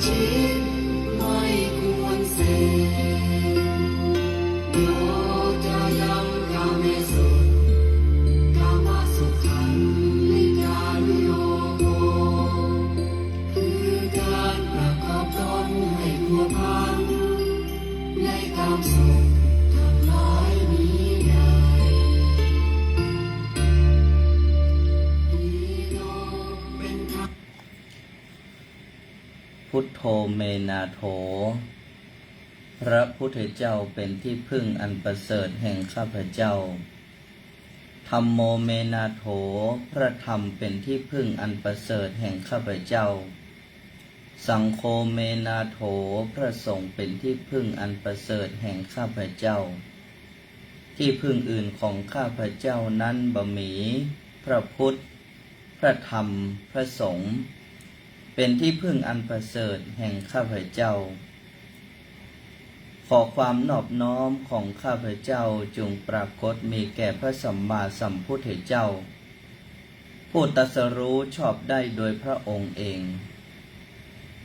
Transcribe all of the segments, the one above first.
ชิดไม่ควรเสพโยจะยังกาเมสุกามสุขันลิกานุโยโกคือการประกอบตนให้พัวพันในกามสุขทั้งหลายนี้ใดพุทโธเมนาโถพระพุทธเจ้าเป็นที่พึ่งอันประเสริฐแห่งข้าพเจ้าธัมโมเมนาโถพระธรรมเป็นที่พึ่งอันประเสริฐแห่งข้าพเจ้าสังโฆเมนาโถพระสงฆ์เป็นที่พึ่งอันประเสริฐแห่งข้าพเจ้าที่พึ่งอื่นของข้าพเจ้านั้นบ่มีพระพุทธพระธรรมพระสงฆ์เป็นที่พึ่งอันประเสริฐแห่งข้าพเจ้าขอความนอบน้อมของข้าพเจ้าจงปรากฏมีแก่พระสัมมาสัมพุทธเจ้าผู้ตรัสรู้ชอบได้โดยพระองค์เอง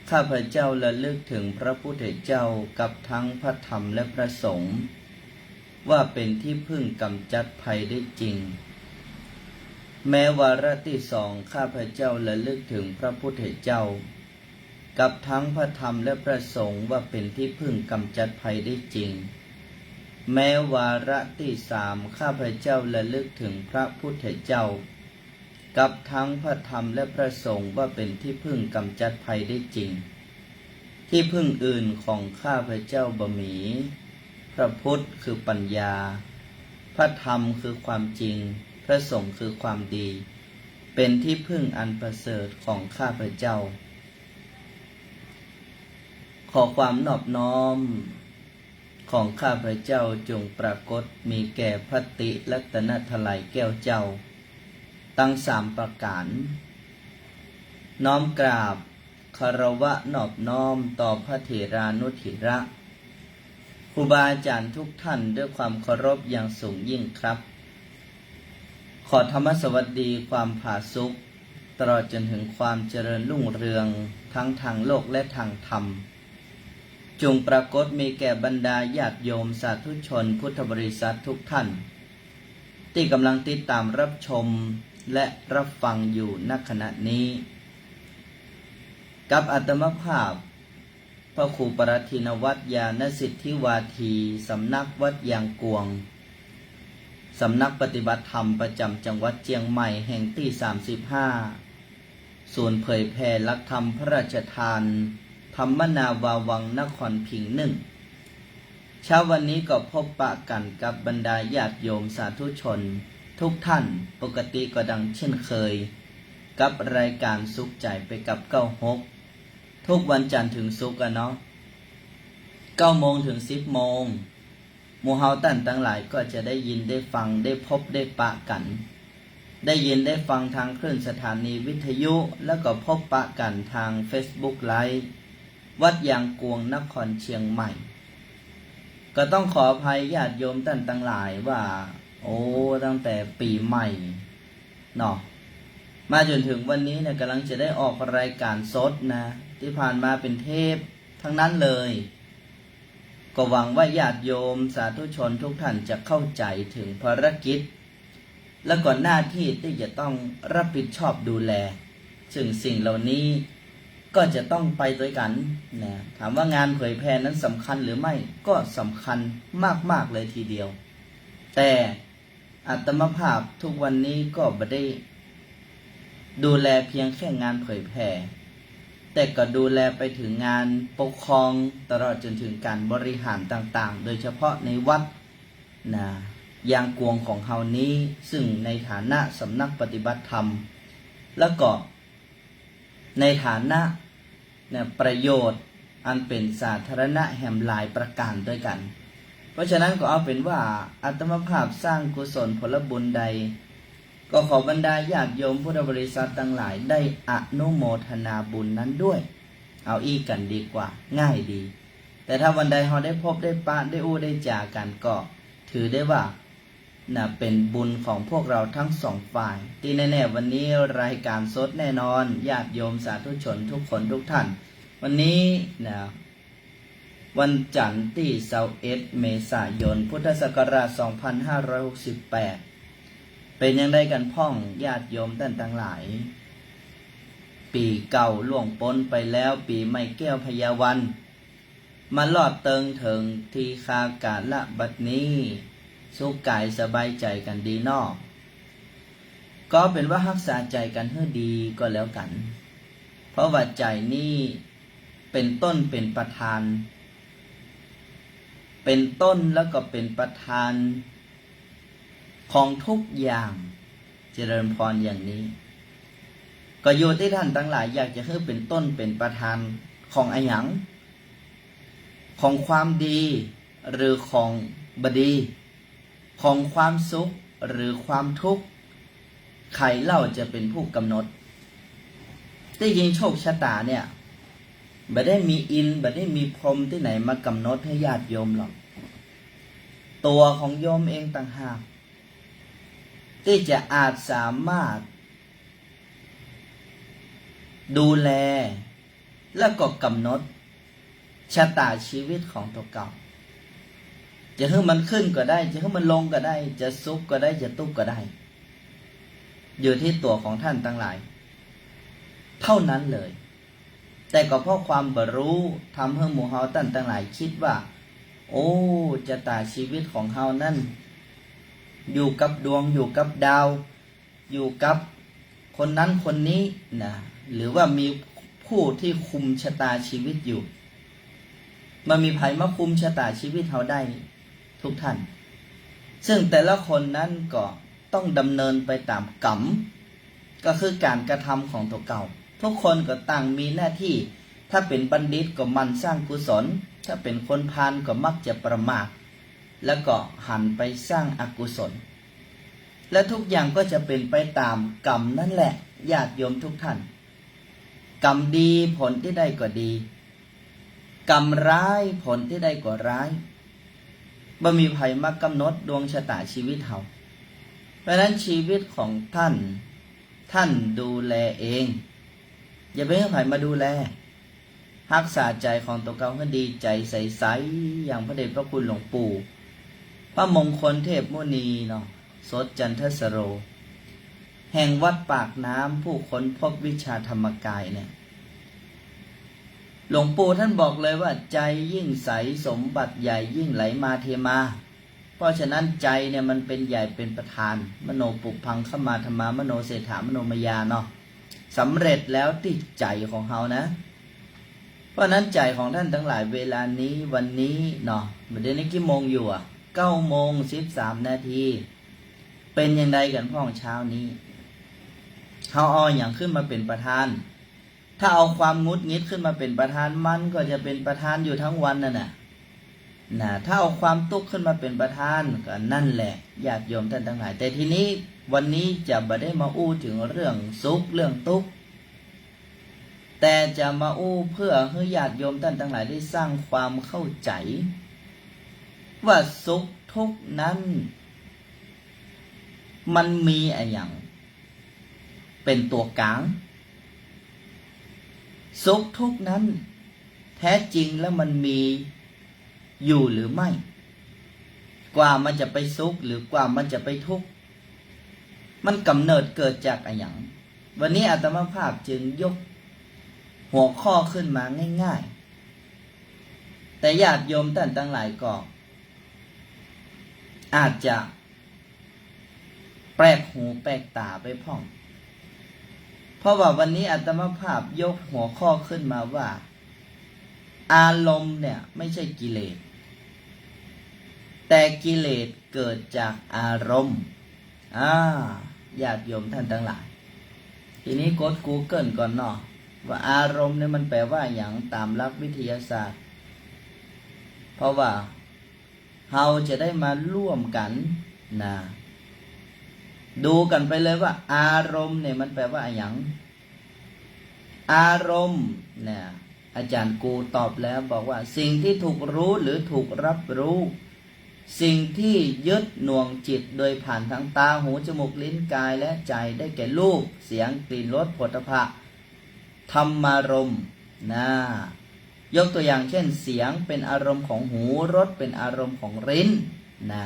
ข้าพเจ้าระลึกถึงพระพุทธเจ้ากับทั้งพระธรรมและพระสงฆ์ว่าเป็นที่พึ่งกำจัดภัยได้จริงแม้วาระที่สองข้าพเจ้าระลึกถึงพระพุทธเจ้ากับทั้งพระธรรมและพระสงฆ์ว่าเป็นที่พึ่งกำจัดภัยได้จริงแม้วาระที่สามข้าพเจ้าระลึกถึงพระพุทธเจ้ากับทั้งพระธรรมและพระสงฆ์ว่าเป็นที่พึ่งกำจัดภัยได้จริงที่พึ่งอื่นของข้าพเจ้าบ่มีพระพุทธคือปัญญาพระธรรมคือความจริงพระสงฆ์คือความดีเป็นที่พึ่งอันประเสริฐของข้าพเจ้าขอความนอบน้อมของข้าพเจ้าจงปรากฏมีแก่พระติรัตนทลัยแก้วเจ้าตั้งสามประการน้อมกราบคารวะนอบน้อมต่อพระเถรานุเถระครูบาอาจารย์ทุกท่านด้วยความเคารพอย่างสูงยิ่งครับขอธรรมสวัสดีความผาสุกตลอดจนถึงความเจริญรุ่งเรืองทั้งทางโลกและทางธรรมจงปรากฏมีแก่บรรดาญาติโยมสาธุชนพุทธบริษัททุกท่านที่กำลังติดตามรับชมและรับฟังอยู่ณขณะนี้กับอาตมภาพพระครูปรัตถินวัตรญาณสิทธิวาทีสำนักวัดยางกวงสำนักปฏิบัติธรรมประจำจังหวัดเชียงใหม่แห่งที่35ศูนย์เผยแผ่หลักธรรมพระราชทานธรรมนาวาวังนครพิงค์1เช้าวันนี้ก็พบปะกันกับบรรดาญาติโยมสาธุชนทุกท่านปกติก็ดังเช่นเคยกับรายการสุขใจไปกับ96ทุกวันจันทร์ถึงศุกร์เนาะ9 โมงถึง10 โมงหมู่เฮาตั้นทั้งหลายก็จะได้ยินได้ฟังได้พบได้ปะกันได้ยินได้ฟังทางคลื่นสถานีวิทยุแล้วก็พบปะกันทาง Facebook Live วัดยางกวงนครเชียงใหม่ก็ต้องขออภัยญาติโยมตั้นทั้งหลายว่าตั้งแต่ปีใหม่เนาะมาจนถึงวันนี้เนี่ยกำลังจะได้ออกรายการสดนะที่ผ่านมาเป็นเทปทั้งนั้นเลยก็หวังว่าญาติโยมสาธุชนทุกท่านจะเข้าใจถึงภารกิจและก่อนหน้าที่จะต้องรับผิดชอบดูแลซึ่งสิ่งเหล่านี้ก็จะต้องไปด้วยกันนะถามว่างานเผยแพร่นั้นสำคัญหรือไม่ก็สำคัญมากๆเลยทีเดียวแต่อาตมาภาพทุกวันนี้ก็ไม่ได้ดูแลเพียงแค่งานเผยแพร่แต่ก็ดูแลไปถึงงานปกครองตลอดจนถึงการบริหารต่างๆโดยเฉพาะในวัดนะยางกวงของเฮานี้ซึ่งในฐานะสำนักปฏิบัติธรรมแล้วก็ในฐานะประโยชน์อันเป็นสาธารณะแห่งหลายประการด้วยกันเพราะฉะนั้นก็เอาเป็นว่าอาตมาภาพสร้างกุศลผลบุญใดก็ขอบรรดาญาติโยมพุทธบริษัททั้งหลายได้อนุโมทนาบุญนั้นด้วยเอาอีกกันดีกว่าง่ายดีแต่ถ้าวันใดเราได้พบได้ปะได้อู้ได้จากันก็ถือได้ว่าเป็นบุญของพวกเราทั้งสองฝ่ายที่แน่ๆวันนี้รายการสดแน่นอนญาติโยมสาธุชนทุกคนทุกท่าน วันนี้นะวันจันทร์ที่21เมษายนพุทธศักราช2568เป็นยังไงกันพ่องญาติโยมท่านทั้งหลายปีเก่าล่วงพ้นไปแล้วปีใหม่แก้วพยาวันมาลอดเติงถึงทีคากาละบัดนี้สุขกายสบายใจกันดีนอกก็เป็นว่ารักษาใจกันให้ดีก็แล้วกันเพราะว่าใจนี่เป็นต้นเป็นประธานเป็นต้นแล้วก็เป็นประธานของทุกอย่างเจริญพรอย่างนี้ก็อยู่ที่ท่านทั้งหลายอยากจะให้เป็นต้นเป็นประธานของอะหยังของความดีหรือของบดีของความสุขหรือความทุกข์ใครเล่าจะเป็นผู้กำหนดที่จริงโชคชะตาเนี่ยบ่ได้มีอินบ่ได้มีพรหมที่ไหนมากำหนดให้ญาติโยมหรอกตัวของโยมเองต่างหากที่จะอาจสามารถดูแลและก็กำหนดชะตาชีวิตของตัวเก่าจะให้มันขึ้นก็ได้จะให้มันลงก็ได้จะสุขก็ได้จะทุกข์ก็ได้อยู่ที่ตัวของท่านทั้งหลายเท่านั้นเลยแต่ก็เพราะความบรู้ทำให้หมู่เฮาท่านทั้งหลายคิดว่าโอ้ชะตาชีวิตของเฮานั่นอยู่กับดวงอยู่กับดาวอยู่กับคนนั้นคนนี้นะหรือว่ามีผู้ที่คุมชะตาชีวิตอยู่มันมีไผมาคุมชะตาชีวิตเฮาได้ทุกท่านซึ่งแต่ละคนนั้นก็ต้องดำเนินไปตามกรรมก็คือการกระทำของตัวเก่าทุกคนก็ต่างมีหน้าที่ถ้าเป็นบัณฑิตก็มันสร้างกุศลถ้าเป็นคนพาลก็มักจะประมาทแล้วก็หันไปสร้างอกุศลและทุกอย่างก็จะเป็นไปตามกรรมนั่นแหละญาติโยมทุกท่านกรรมดีผลที่ได้ก็ดีกรรมร้ายผลที่ได้ก็ร้ายบ่มีไผมากำหนดดวงชะตาชีวิตเฮาเพราะฉะนั้นชีวิตของท่านดูแลเองอย่าไปให้ไผมาดูแลรักษาใจของตัวเก่าให้ดีใจใสๆอย่างพระเดชพระคุณหลวงปู่พระมงคลเทพมุนีเนาะสดจันทสโรแห่งวัดปากน้ำผู้ค้นพบวิชาธรรมกายเนี่ยหลวงปู่ท่านบอกเลยว่าใจยิ่งใสสมบัติใหญ่ยิ่งไหลมาเทมาเพราะฉะนั้นใจเนี่ยมันเป็นใหญ่เป็นประธานมโนปุพังขมาธรรมามโนเศรษฐามโนมยาเนาะสำเร็จแล้วที่ใจของเฮานะเพราะนั้นใจของท่านทั้งหลายเวลานี้วันนี้เนาะเดี๋ยวนี้กี่โมงอยู่อ่ะ9:13 นาทีเป็นยังไงกันพ่องเช้านี้เฮาเอาอย่างขึ้นมาเป็นประธานถ้าเอาความงุดงิดขึ้นมาเป็นประธานมันก็จะเป็นประธานอยู่ทั้งวันนั่นน่ะถ้าเอาความทุกข์ขึ้นมาเป็นประธานก็นั่นแหละญาติโยมท่านทั้งหลายแต่ทีนี้วันนี้จะบ่ได้มาอู้ถึงเรื่องสุขเรื่องทุกข์แต่จะมาอู้เพื่อให้ญาติโยมท่านทั้งหลายได้สร้างความเข้าใจว่าสุขทุกข์นั้นมันมีอะไรอย่างเป็นตัวกลางสุขทุกข์นั้นแท้จริงแล้วมันมีอยู่หรือไม่กว่ามันจะไปสุขหรือกว่ามันจะไปทุกข์มันกำเนิดเกิดจากอะไรอย่างวันนี้อาตมาภาพจึงยกหัวข้อขึ้นมาง่ายๆแต่ญาติโยมท่านทั้งหลายก็อาจจะแปลกหูแปลกตาไปพ่องเพราะว่าวันนี้อาตมาภาพยกหัวข้อขึ้นมาว่าอารมณ์เนี่ยไม่ใช่กิเลสแต่กิเลสเกิดจากอารมณ์ญาติโยมท่านทั้งหลายทีนี้กด Google ก่อนเนาะว่าอารมณ์เนี่ยมันแปลว่าอย่างตามหลักวิทยาศาสตร์เพราะว่าเราจะได้มาร่วมกันนะดูกันไปเลยว่าอารมณ์เนี่ยมันแปลว่าอย่างอารมณ์เนี่ยอาจารย์กูตอบแล้วบอกว่าสิ่งที่ถูกรู้หรือถูกรับรู้สิ่งที่ยึดหน่วงจิตโดยผ่านทางตาหูจมูกลิ้นกายและใจได้แก่รูปเสียงกลิ่นรสโผฏฐัพพะธรรมารมณ์ นะยกตัวอย่างเช่นเสียงเป็นอารมณ์ของหูรสเป็นอารมณ์ของลิ้นนะ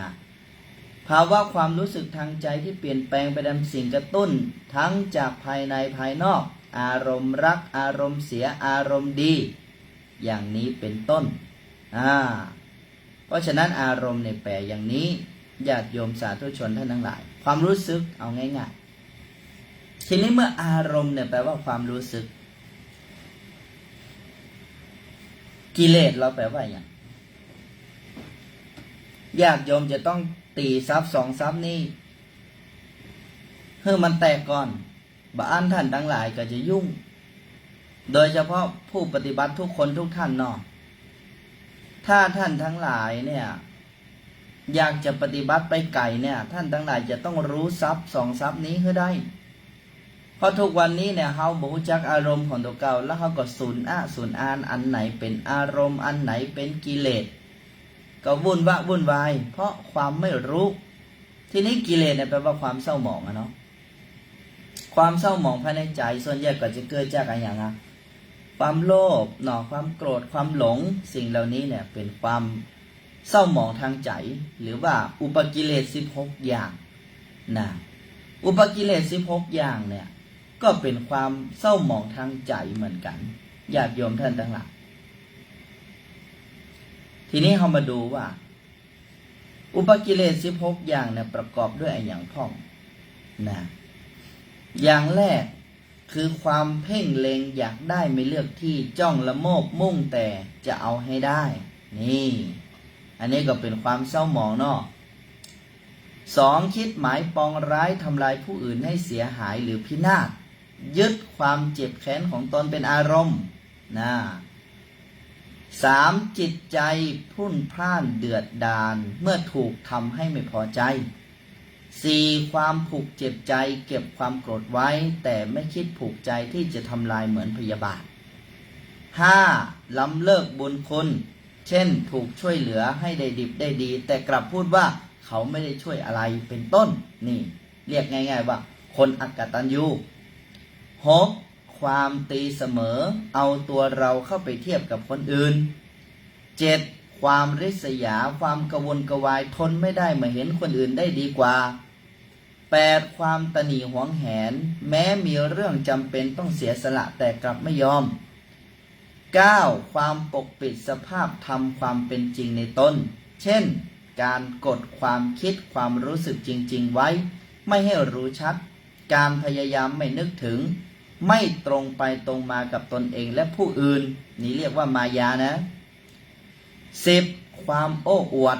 ภาวะความรู้สึกทางใจที่เปลี่ยนแปลงไปตามสิ่งกระตุ้นทั้งจากภายในภายนอกอารมณ์รักอารมณ์เสียอารมณ์ดีอย่างนี้เป็นต้นเพราะฉะนั้นอารมณ์ในแปลอย่างนี้ญาติโยมสาธุชนท่านทั้งหลายความรู้สึกเอาง่ายๆทีนี้เมื่ออารมณ์เนี่ยแปลว่าความรู้สึกกิเลสเราแปลว่าอย่างญาติโยมจะต้องตีซับสองซับนี้เพื่อมันแตกก่อนบ้านท่านทั้งหลายก็จะยุ่งโดยเฉพาะผู้ปฏิบัติทุกคนทุกท่านเนาะถ้าท่านทั้งหลายเนี่ยอยากจะปฏิบัติไปไกลเนี่ยท่านทั้งหลายจะต้องรู้ซับสองซับนี้ให้ได้เพราะทุกวันนี้เนี่ยเขาบ่รู้จักอารมณ์ของตัวเก่าแล้วเขาก็สูญอ่านอันไหนเป็นอารมณ์อันไหนเป็นกิเลสก็วุ่นวายเพราะความไม่รู้ทีนี้กิเลสเนี่ยแปลว่าความเศร้าหมองเนาะความเศร้าหมองภายในใจส่วนใหญ่ก็จะเกิดจากอะไรอย่างความโลภหน่อความโกรธความหลงสิ่งเหล่านี้เนี่ยเป็นความเศร้าหมองทางใจหรือว่าอุปกิเลส16อย่างนะอุปกิเลส16อย่างเนี่ยก็เป็นความเศร้าหมองทางใจเหมือนกันญาติโยมท่านทั้งหลายทีนี้เรามาดูว่าอุปกิเลส16อย่างเนี่ยประกอบด้วยอะไรอย่างพ่องนะอย่างแรกคือความเพ่งเล็งอยากได้ไม่เลือกที่จ้องละโมบมุ่งแต่จะเอาให้ได้นี่อันนี้ก็เป็นความเศร้าหมองเนาะ2คิดหมายปองร้ายทำลายผู้อื่นให้เสียหายหรือพินาศยึดความเจ็บแค้นของตนเป็นอารมณ์นะ3จิตใจพุ่นพล่านเดือดดาลเมื่อถูกทำให้ไม่พอใจ4ความผูกเจ็บใจเก็บความโกรธไว้แต่ไม่คิดผูกใจที่จะทำลายเหมือนพยาบาท5ล้ำเลิกบุญคุณเช่นถูกช่วยเหลือให้ได้ดิบได้ดีแต่กลับพูดว่าเขาไม่ได้ช่วยอะไรเป็นต้นนี่เรียกง่ายๆว่าคนอกตัญญู6ความตีเสมอเอาตัวเราเข้าไปเทียบกับคนอื่น7ความริษยาความกระวนกระวายทนไม่ได้เมื่อเห็นคนอื่นได้ดีกว่า8ความตณีหวงแหนแม้มีเรื่องจำเป็นต้องเสียสละแต่กลับไม่ยอม9ความปกปิดสภาพธรรมความเป็นจริงในตนเช่นการกดความคิดความรู้สึกจริงๆไว้ไม่ให้รู้ชัดการพยายามไม่นึกถึงไม่ตรงไปตรงมากับตนเองและผู้อื่นนี่เรียกว่ามายานะ10ความโอ้อวด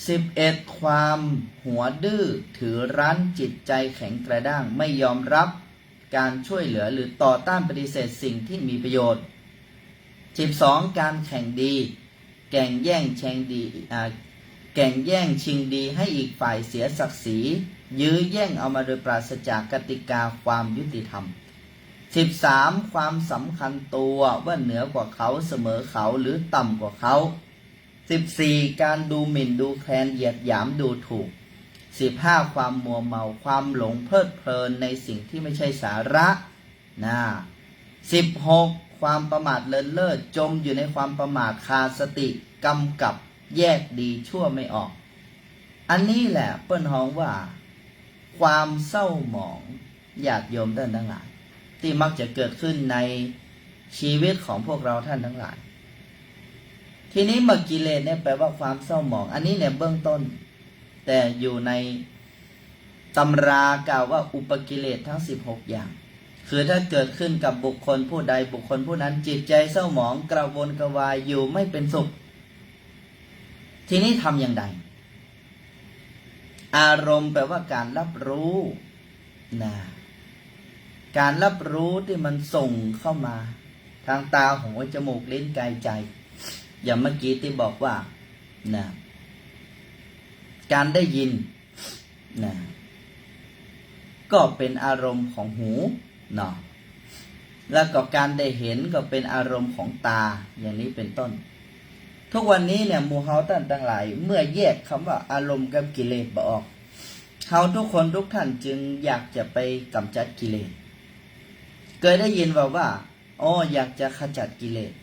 11ความหัวดื้อถือรั้นจิตใจแข็งกระด้างไม่ยอมรับการช่วยเหลือหรือต่อต้านปฏิเสธสิ่งที่มีประโยชน์12การแข่งดีแก่งแย่งชิงดีให้อีกฝ่ายเสียศักดิ์ศรียื้อแย่งเอามาโดยปราศจากกติกาความยุติธรรม13ความสำคัญตัวว่าเหนือกว่าเขาเสมอเขาหรือต่ำกว่าเขา14การดูหมิ่นดูแคลนเหยียดหยามดูถูก15ความมัวเมาความหลงเพลิดเพลินในสิ่งที่ไม่ใช่สาระ16ความประมาทเลินเล่อจมอยู่ในความประมาทขาดสติกำกับแยกดีชั่วไม่ออกอันนี้แหละเปิ้นฮ้องว่าความเศร้าหมองญาติโยมท่านทั้งหลายที่มักจะเกิดขึ้นในชีวิตของพวกเราท่านทั้งหลายทีนี้มกิเลสเนี่ยแปลว่าความเศร้าหมองอันนี้เนี่ยเบื้องต้นแต่อยู่ในตำรากล่าวว่าอุปกิเลสทั้ง16อย่างคือถ้าเกิดขึ้นกับบุคคลผู้ใดบุคคลผู้นั้นจิตใจเศร้าหมองกระวนกระวายอยู่ไม่เป็นสุขทีนี้ทำอย่างไรอารมณ์แปลว่าการรับรู้นะการรับรู้ที่มันส่งเข้ามาทางตาหูจมูกลิ้นกายใจอย่างเมื่อกี้ที่บอกว่านะการได้ยินนะก็เป็นอารมณ์ของหูเนาะแล้วก็การได้เห็นก็เป็นอารมณ์ของตาอย่างนี้เป็นต้นทุกวันนี้เนี่ยหมู่เฮาท่านทั้งหลายเมื่อแยกคำว่าอารมณ์กับกิเลสบ่ออกเฮาทุกคนทุกท่านจึงอยากจะไปกำจัดกิเลสเคยได้ยินว่า อ๋ออยากจะขจัดกิเลส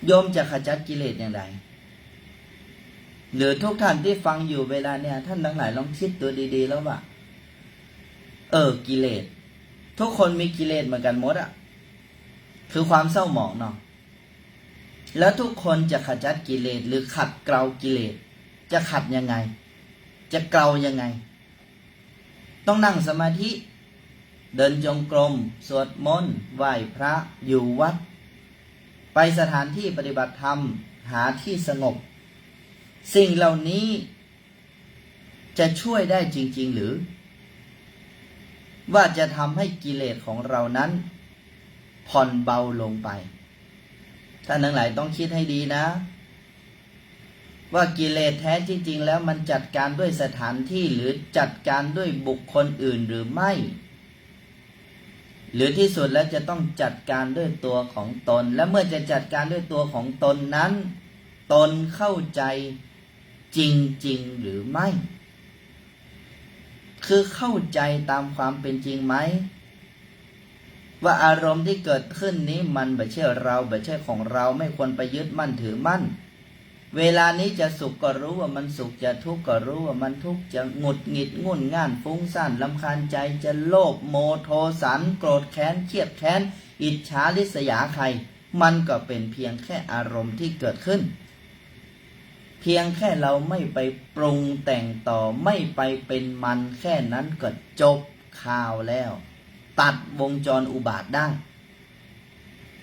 โยมจะขจัดกิเลสอย่างไรหรือทุกท่านที่ฟังอยู่เวลาเนี่ยท่านทั้งหลายลองคิดตัวดีๆแล้วว่ากิเลสทุกคนมีกิเลสเหมือนกันหมดอ่ะคือความเศร้าหมองเนาะแล้วทุกคนจะขจัดกิเลสหรือขัดเกลากิเลสจะขัดยังไงจะเกลายังไงต้องนั่งสมาธิเดินจงกรมสวดมนต์ไหว้พระอยู่วัดไปสถานที่ปฏิบัติธรรมหาที่สงบสิ่งเหล่านี้จะช่วยได้จริงๆหรือว่าจะทำให้กิเลสของเรานั้นผ่อนเบาลงไปท่านทั้งหลายต้องคิดให้ดีนะว่ากิเลสแท้จริงๆแล้วมันจัดการด้วยสถานที่หรือจัดการด้วยบุคคลอื่นหรือไม่หรือที่สุดแล้วจะต้องจัดการด้วยตัวของตนและเมื่อจะจัดการด้วยตัวของตนนั้นตนเข้าใจจริงๆหรือไม่คือเข้าใจตามความเป็นจริงไหมว่าอารมณ์ที่เกิดขึ้นนี้มันไม่ใช่เราไม่ใช่ของเราไม่ควรไปยึดมั่นถือมั่นเวลานี้จะสุขก็รู้ว่ามันสุขจะทุกข์ก็รู้ว่ามันทุกข์จะหงุดหงิดงุ่นง่านฟุ้งซ่านรำคาญใจจะโลภโมโทสันโกรธแค้นเครียดแค้นอิจฉาริษยาใครมันก็เป็นเพียงแค่อารมณ์ที่เกิดขึ้นเพียงแค่เราไม่ไปปรุงแต่งต่อไม่ไปเป็นมันแค่นั้นก็จบข่าวแล้วตัดวงจรอุบาทได้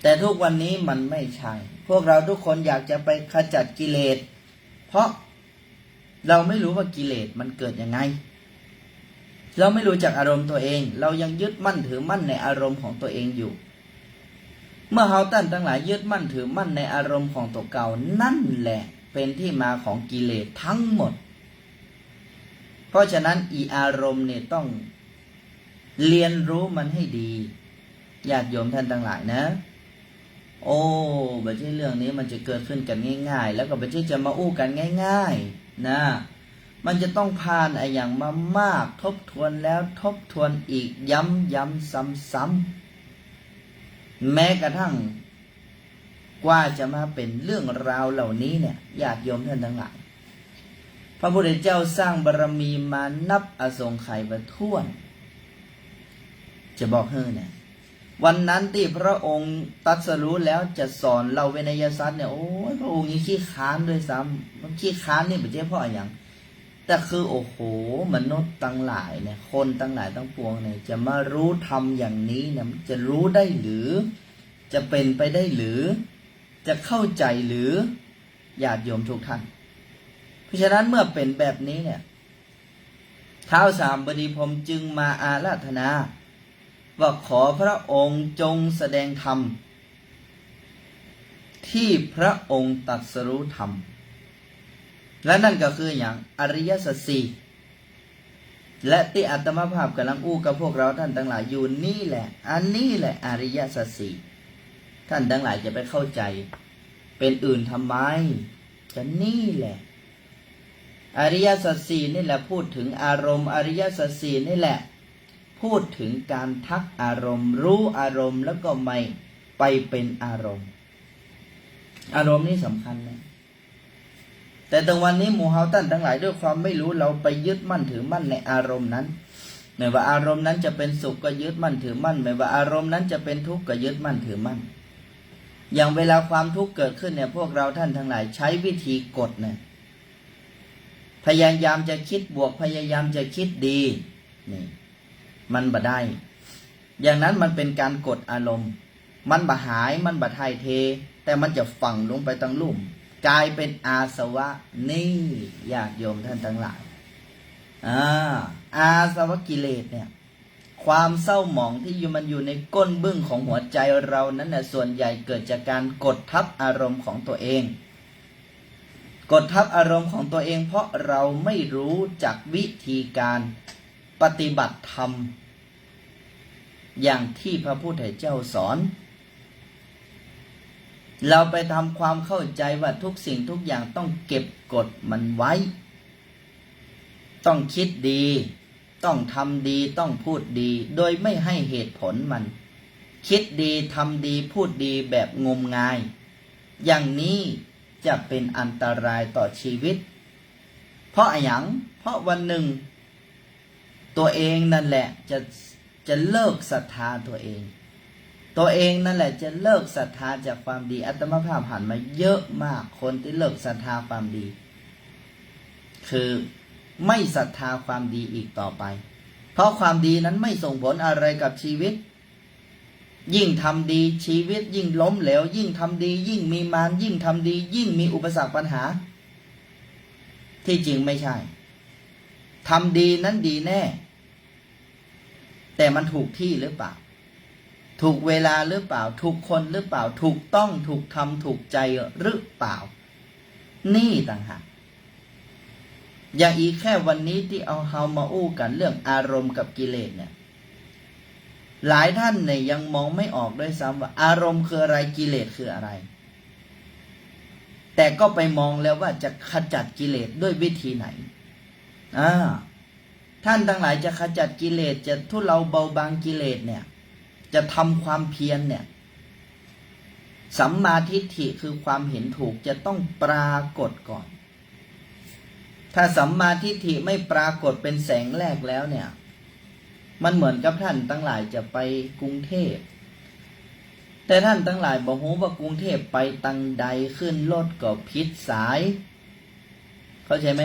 แต่ทุกวันนี้มันไม่ใช่พวกเราทุกคนอยากจะไปขจัดกิเลสเพราะเราไม่รู้ว่ากิเลสมันเกิดยังไงเราไม่รู้จักอารมณ์ตัวเองเรายังยึดมั่นถือมั่นในอารมณ์ของตัวเองอยู่เมื่อเฮาตั้นทั้งหลายยึดมั่นถือมั่นในอารมณ์ของตัวเก่านั่นแหละเป็นที่มาของกิเลสทั้งหมดเพราะฉะนั้นอารมณ์เนี่ยต้องเรียนรู้มันให้ดีญาติโยมท่านทั้งหลายนะโอ้ไม่ใช่เรื่องนี้มันจะเกิดขึ้นกันง่ายๆแล้วก็ไม่ใช่จะมาอู้กันง่ายๆนะมันจะต้องผ่านอย่างมามากทบทวนแล้วทบทวนอีกย้ำๆซ้ำๆแม้กระทั่งกว่าจะมาเป็นเรื่องราวเหล่านี้เนี่ยญาติโยมท่านทั้งหลายพระพุทธเจ้าสร้างบารมีมานับอสงไขยมาถ้วนจะบอกให้เนี่ยวันนั้นที่พระองค์ตรัสรู้แล้วจะสอนเราเวนยสัตว์เนี่ยโอ้ยพระองค์ยังขี้ค้านด้วยซ้ำมันขี้ค้านนี่ไม่ใช่เพราะอย่างแต่คือโอ้โหมนุษย์ตั้งหลายเนี่ยคนตั้งหลายตั้งปวงเนี่ยจะมารู้ธรรมอย่างนี้เนี่ยจะรู้ได้หรือจะเป็นไปได้หรือจะเข้าใจหรือญาติโยมทุกท่านเพราะฉะนั้นเมื่อเป็นแบบนี้เนี่ยท้าวสามบดีพรหมจึงมาอาราธนาว่าขอพระองค์จงแสดงธรรมที่พระองค์ตรัสรู้ธรรมและนั่นก็คืออย่างอริยสัจสี่และที่อาตมาภาพกำลังอู้กับพวกเราท่านทั้งหลายอยู่นี่แหละอันนี้แหละอริยสัจสี่ท่านทั้งหลายจะไปเข้าใจเป็นอื่นทำไมจะนี่แหละอริยสัจสี่นี่แหละพูดถึงอารมณ์อริยสัจสี่นี่แหละพูดถึงการทักอารมณ์รู้อารมณ์แล้วก็ไม่ไปเป็นอารมณ์อารมณ์นี่สำคัญนะแต่ตรงวันนี้หมู่เฮาท่านทั้งหลายด้วยความไม่รู้เราไปยึดมั่นถือมั่นในอารมณ์นั้นไม่ว่าอารมณ์นั้นจะเป็นสุขก็ยึดมั่นถือมั่นไม่ว่าอารมณ์นั้นจะเป็นทุกข์ก็ยึดมั่นถือมั่นอย่างเวลาความทุกข์เกิดขึ้นเนี่ยพวกเราท่านทั้งหลายใช้วิธีกดเนี่ยพยายามจะคิดบวกพยายามจะคิดดีนี่มันบ่ได้อย่างนั้นมันเป็นการกดอารมณ์มันบ่หายมันบ่ถ่ายเทแต่มันจะฝังลงไปตั้งลุ่มกลายเป็นอาสวะนี่ญาติโยมท่านทั้งหลายอาสวะกิเลสเนี่ยความเศร้าหมองที่มันอยู่ในก้นบึ้งของหัวใจเรานั้นน่ะส่วนใหญ่เกิดจากการกดทับอารมณ์ของตัวเองกดทับอารมณ์ของตัวเองเพราะเราไม่รู้จักวิธีการปฏิบัติธรรมอย่างที่พระพุทธเจ้าสอนเราไปทำความเข้าใจว่าทุกสิ่งทุกอย่างต้องเก็บกดมันไว้ต้องคิดดีต้องทำดีต้องพูดดีโดยไม่ให้เหตุผลมัน คิดดีทำดีพูดดีแบบงมงาย อย่างนี้จะเป็นอันตรายต่อชีวิต เพราะอะไรเพราะวันหนึ่งตัวเองนั่นแหละจะเลิกศรัทธาตัวเอง ตัวเองนั่นแหละจะเลิกศรัทธาจากความดีอาตมาภาพผ่านมาเยอะมากคนที่เลิกศรัทธาความดี คือไม่ศรัทธาความดีอีกต่อไป เพราะความดีนั้นไม่ส่งผลอะไรกับชีวิต ยิ่งทำดีชีวิตยิ่งล้มเหลวยิ่งทำดียิ่งมีมารยิ่งทำดียิ่งมีอุปสรรคปัญหา ที่จริงไม่ใช่ทำดีนั้นดีแน่แต่มันถูกที่หรือเปล่าถูกเวลาหรือเปล่าถูกคนหรือเปล่าถูกต้องถูกทำถูกใจหรือเปล่านี่ต่างหากอย่างอีกแค่วันนี้ที่เอาเฮามาอู้กันเรื่องอารมณ์กับกิเลสเนี่ยหลายท่านเนี่ยยังมองไม่ออกด้วยซ้ำว่าอารมณ์คืออะไรกิเลสคืออะไรแต่ก็ไปมองแล้วว่าจะขจัดกิเลสด้วยวิธีไหนท่านทั้งหลายจะขจัดกิเลสจะทุเลาเบาบางกิเลสเนี่ยจะทำความเพียรเนี่ยสัมมาทิฏฐิคือความเห็นถูกจะต้องปรากฏก่อนถ้าสัมมาทิฏฐิไม่ปรากฏเป็นแสงแรกแล้วเนี่ยมันเหมือนกับท่านทั้งหลายจะไปกรุงเทพแต่ท่านทั้งหลายบอกฮู้ว่ากรุงเทพไปตังใดขึ้นรถก็ผิดสายเข้าใจไหม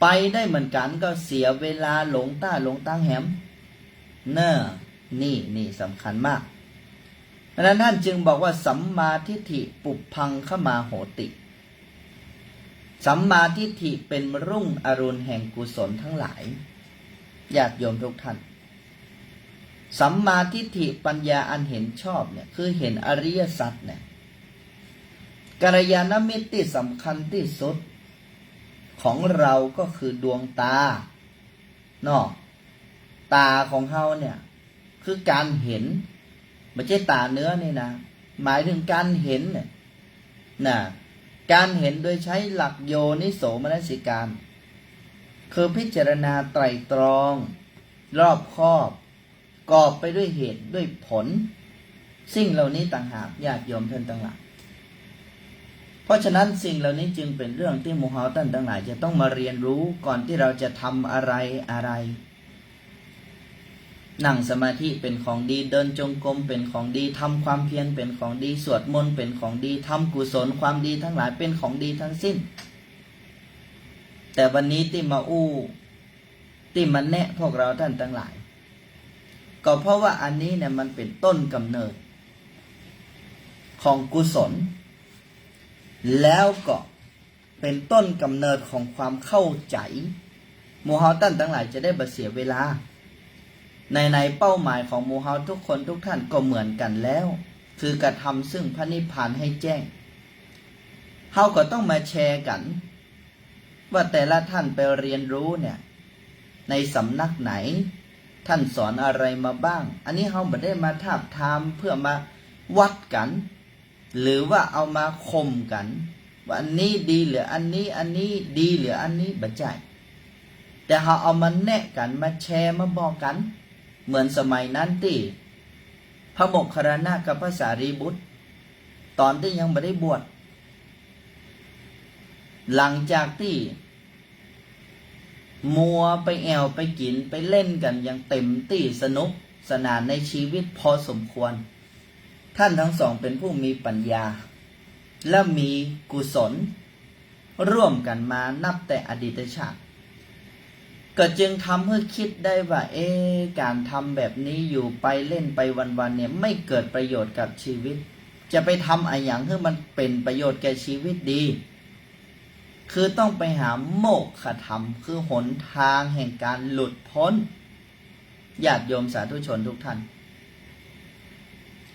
ไปได้เหมือนกันก็เสียเวลาหลงต้าหลงตั้งแหมนี่สำคัญมากเพราะนั้นท่านจึงบอกว่าสัมมาทิฏฐิปุพพังขมาโหติสัมมาทิฏฐิเป็นรุ่งอรุณแห่งกุศลทั้งหลายญาติโยมทุกท่านสัมมาทิฏฐิปัญญาอันเห็นชอบเนี่ยคือเห็นอริยสัจเนี่ยกัลยาณมิตรที่สำคัญที่สุดของเราก็คือดวงตาเนาะตาของเฮาเนี่ยคือการเห็นไม่ใช่ตาเนื้อนี่นะหมายถึงการเห็นเนี่ยการเห็นโดยใช้หลักโยนิโสมนสิการคือพิจารณาไตรตรองรอบคอบกอบไปด้วยเหตุด้วยผลสิ่งเหล่านี้ต่างหากญาติโยมท่านทั้งหลายเพราะฉะนั้นสิ่งเหล่านี้จึงเป็นเรื่องที่หมู่เฮาท่านทั้งหลายจะต้องมาเรียนรู้ก่อนที่เราจะทำอะไรนั่งสมาธิเป็นของดีเดินจงกรมเป็นของดีทำความเพียรเป็นของดีสวดมนต์เป็นของดีทำกุศลความดีทั้งหลายเป็นของดีทั้งสิ้นแต่วันนี้ที่มาที่มาแนะพวกเราท่านทั้งหลายก็เพราะว่าอันนี้เนี่ยมันเป็นต้นกำเนิดของกุศลแล้วก็เป็นต้นกำเนิดของความเข้าใจหมู่เฮาท่านทั้งหลายจะได้บ่เสียเวลาในเป้าหมายของหมู่เฮาทุกคนทุกท่านก็เหมือนกันแล้วคือกระทำซึ่งพระนิพพานให้แจ้งเฮาก็ต้องมาแชร์กันว่าแต่ละท่านไปเรียนรู้เนี่ยในสำนักไหนท่านสอนอะไรมาบ้างอันนี้เฮาไม่ได้มาทาบทามเพื่อมาวัดกันหรือว่าเอามาข่มกันว่าอันนี้ดีหรืออันนี้ดีหรืออันนี้บ่ใช่แต่เฮาเอามาแนะกันมาแชร์มาบอกกันเหมือนสมัยนั้นที่พระโมคคัลลานะกับพระสารีบุตรตอนที่ยังไม่ได้บวชหลังจากที่มัวไปแอวไปกินไปเล่นกันอย่างเต็มที่สนุกสนานในชีวิตพอสมควรท่านทั้งสองเป็นผู้มีปัญญาและมีกุศลร่วมกันมานับแต่อดีตชาติก็จึงทำให้คิดได้ว่าการทำแบบนี้อยู่ไปเล่นไปวันๆเนี่ยไม่เกิดประโยชน์กับชีวิตจะไปทำอะไรอย่างให้มันเป็นประโยชน์แก่ชีวิตดีคือต้องไปหาโมกขธรรมคือหนทางแห่งการหลุดพ้นญาติโยมสาธุชนทุกท่าน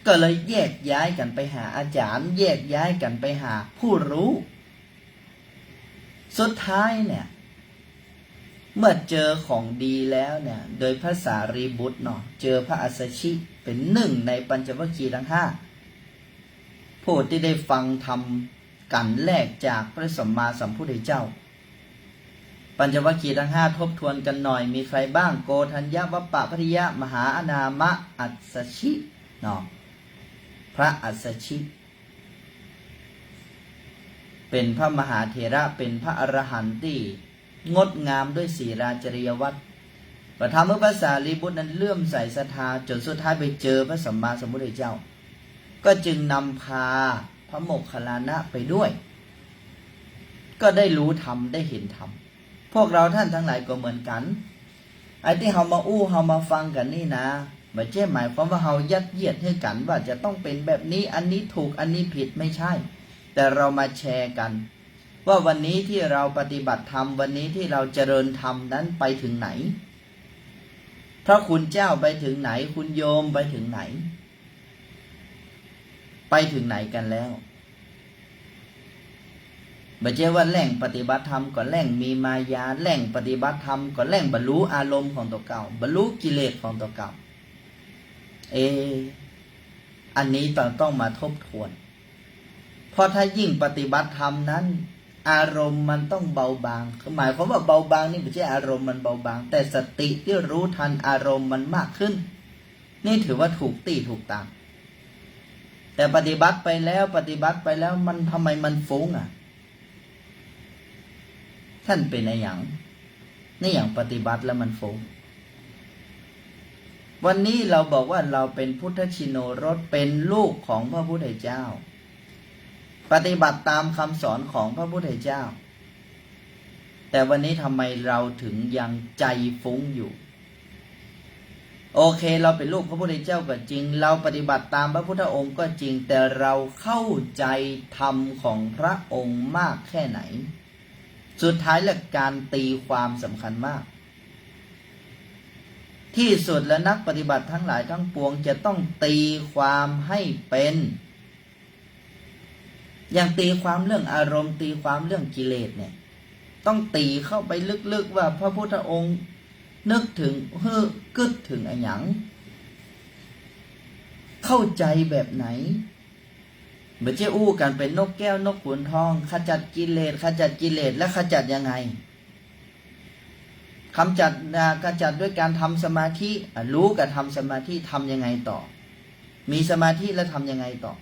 ก็เลยแยกย้ายกันไปหาอาจารย์แยกย้ายกันไปหาผู้รู้สุดท้ายเนี่ยเมื่อเจอของดีแล้วเนี่ยโดยพระสารีบุตรเนาะเจอพระอัสสชิเป็นหนึ่งในปัญจวัคคีย์ทั้ง5ผู้ที่ได้ฟังธรรมกันแรกจากพระสัมมาสัมพุทธเจ้า ปัญจวัคคีย์ทั้งห้าทบทวนกันหน่อยมีใครบ้างโกธัญญวัปปะภริยะมหาอนามะอัสสชิเนาะพระอัสสชิเป็นพระมหาเถระเป็นพระอรหันต์ที่งดงามด้วยศีลจริยวัตรประธรรมภาษาลีบุตรนั้นเลื่อมใสศรัทธาจนสุดท้ายไปเจอพระสัมมาสัมพุทธเจ้าก็จึงนำพาพระโมคคัลลานะไปด้วยก็ได้รู้ธรรมได้เห็นธรรมพวกเราท่านทั้งหลายก็เหมือนกันไอ้ที่เฮามาเฮามาฟังกันนี่นะไม่ใช่หมายความว่าเฮายัดเยียดให้กันว่าจะต้องเป็นแบบนี้อันนี้ถูกอันนี้ผิดไม่ใช่แต่เรามาแชร์กันว่าวันนี้ที่เราปฏิบัติธรรมวันนี้ที่เราเจริญธรรมนั้นไปถึงไหนพระคุณเจ้าไปถึงไหนคุณโยมไปถึงไหนไปถึงไหนกันแล้วไม่ใช่ว่าแหล่งปฏิบัติธรรมก็แหล่งมีมายาแหล่งปฏิบัติธรรมก็แหล่งบรรลุอารมณ์ของตัวเก่าบรรลุกิเลสของตัวเก่าอันนี้ต้องมาทบทวนเพราะถ้ายิ่งปฏิบัติธรรมนั้นอารมณ์มันต้องเบาบางหมายความว่าเบาบางนี่ไม่ใช่อารมณ์มันเบาบางแต่สติที่รู้ทันอารมณ์มันมากขึ้นนี่ถือว่าถูกตีถูกตามแต่ปฏิบัติไปแล้วมันทำไมมันฟุ้งท่านเป็นอะไรอย่างนี่อย่างปฏิบัติแล้วมันฟุ้งวันนี้เราบอกว่าเราเป็นพุทธชิโนรสเป็นลูกของพระพุทธเจ้าปฏิบัติตามคำสอนของพระพุทธเจ้าแต่วันนี้ทำไมเราถึงยังใจฟุ้งอยู่โอเคเราเป็นลูกพระพุทธเจ้าก็จริงเราปฏิบัติตามพระพุทธองค์ก็จริงแต่เราเข้าใจธรรมของพระองค์มากแค่ไหนสุดท้ายและการตีความสำคัญมากที่สุดและนักปฏิบัติทั้งหลายทั้งปวงจะต้องตีความให้เป็นอย่างตีความเรื่องอารมณ์ตีความเรื่องกิเลสเนี่ยต้องตีเข้าไปลึกๆว่าพระพุทธองค์นึกถึงกึดถึงอะไรหยังเข้าใจแบบไหนเมื่อเจ้าอู้กันเป็นนกแก้วนกขุนทองขจัดกิเลสและขจัดยังไงขจัดด้วยการทำสมาธิรู้กับทำสมาธิทำยังไงต่อมีสมาธิแล้วทำยังไงต่อ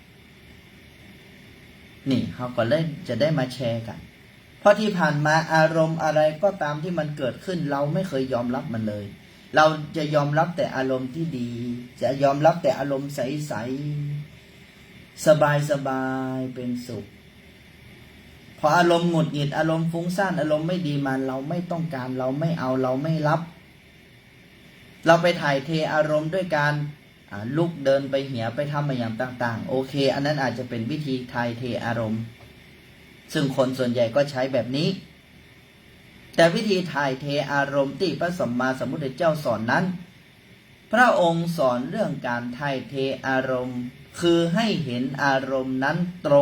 นี่เขาก็เลยจะได้มาแชร์กันเพราะที่ผ่านมาอารมณ์อะไรก็ตามที่มันเกิดขึ้นเราไม่เคยยอมรับมันเลยเราจะยอมรับแต่อารมณ์ที่ดีจะยอมรับแต่อารมณ์ใสๆสบายเป็นสุขพออารมณ์หงุดหงิดอารมณ์ฟุ้งซ่านอารมณ์ไม่ดีมาเราไม่ต้องการเราไม่เอาเราไม่รับเราไปถ่ายเทอารมณ์ด้วยการลุกเดินไปเหี่ยไปทำอะไรอย่างต่างๆโอเคอันนั้นอาจจะเป็นวิธีถ่ายเทอารมณ์ซึ่งคนส่วนใหญ่ก็ใช้แบบนี้แต่วิธีถ่ายเทอารมณ์ที่พระสัมมาสัมพุทธเจ้าสอนนั้นพระองค์สอนเรื่องการถ่ายเทอารมณ์คือให้เห็นอารมณ์นั้นตร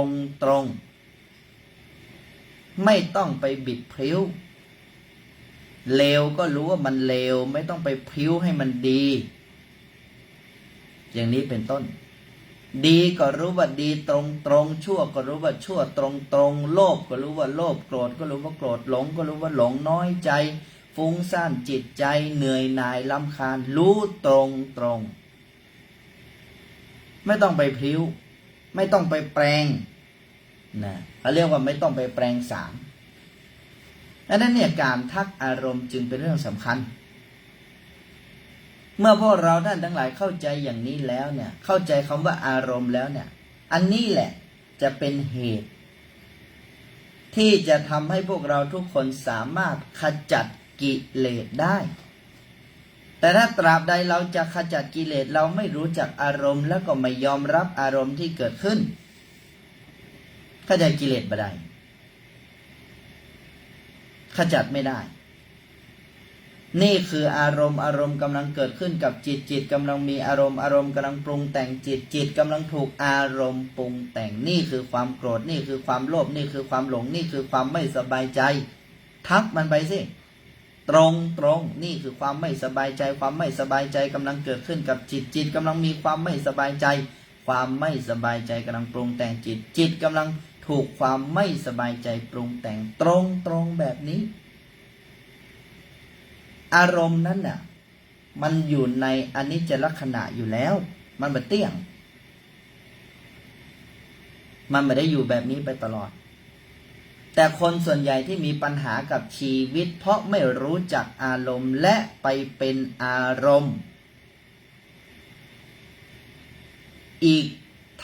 งไม่ต้องไปบิดพริ้วเลวก็รู้ว่ามันเลวไม่ต้องไปพริ้วให้มันดีอย่างนี้เป็นต้นดีก็รู้ว่าดีตรงชั่วก็รู้ว่าชั่วตรงโลภก็รู้ว่าโลภโกรธก็รู้ว่าโกรธหลงก็รู้ว่าหลงน้อยใจฟุ้งซ่านจิตใจเหนื่อยหน่ายรำคาญรู้ตรงไม่ต้องไปพริ้วไม่ต้องไปแปลงนะเขาเรียกว่าไม่ต้องไปแปลงสารดังนั้นเนี่ยการทักอารมณ์จึงเป็นเรื่องสำคัญเมื่อพวกเราท่านทั้งหลายเข้าใจอย่างนี้แล้วเนี่ยเข้าใจคำว่าอารมณ์แล้วเนี่ยอันนี้แหละจะเป็นเหตุที่จะทำให้พวกเราทุกคนสามารถขจัดกิเลสได้แต่ถ้าตราบใดเราจะขจัดกิเลสเราไม่รู้จักอารมณ์แล้วก็ไม่ยอมรับอารมณ์ที่เกิดขึ้นขจัดกิเลสไม่ได้ขจัดไม่ได้นี่คืออารมณ์กำลังเกิดขึ้นกับจิตกำลังมีอารมณ์กำลังปรุงแต่งจิตกำลังถูกอารมณ์ปรุงแต่งนี่คือความโกรธนี่คือความโลภนี่คือความหลงนี่คือความไม่สบายใจทักมันไปสิตรงนี่คือความไม่สบายใจความไม่สบายใจกำลังเกิดขึ้นกับจิตกำลังมีความไม่สบายใจความไม่สบายใจกำลังปรุงแต่งจิตกำลังถูกความไม่สบายใจปรุงแต่งตรงแบบนี้ อารมณ์นั้นน่ะมันอยู่ในอนิจจลักษณะอยู่แล้วมันไม่เที่ยงมันไม่ได้อยู่แบบนี้ไปตลอดแต่คนส่วนใหญ่ที่มีปัญหากับชีวิตเพราะไม่รู้จักอารมณ์และไปเป็นอารมณ์อีก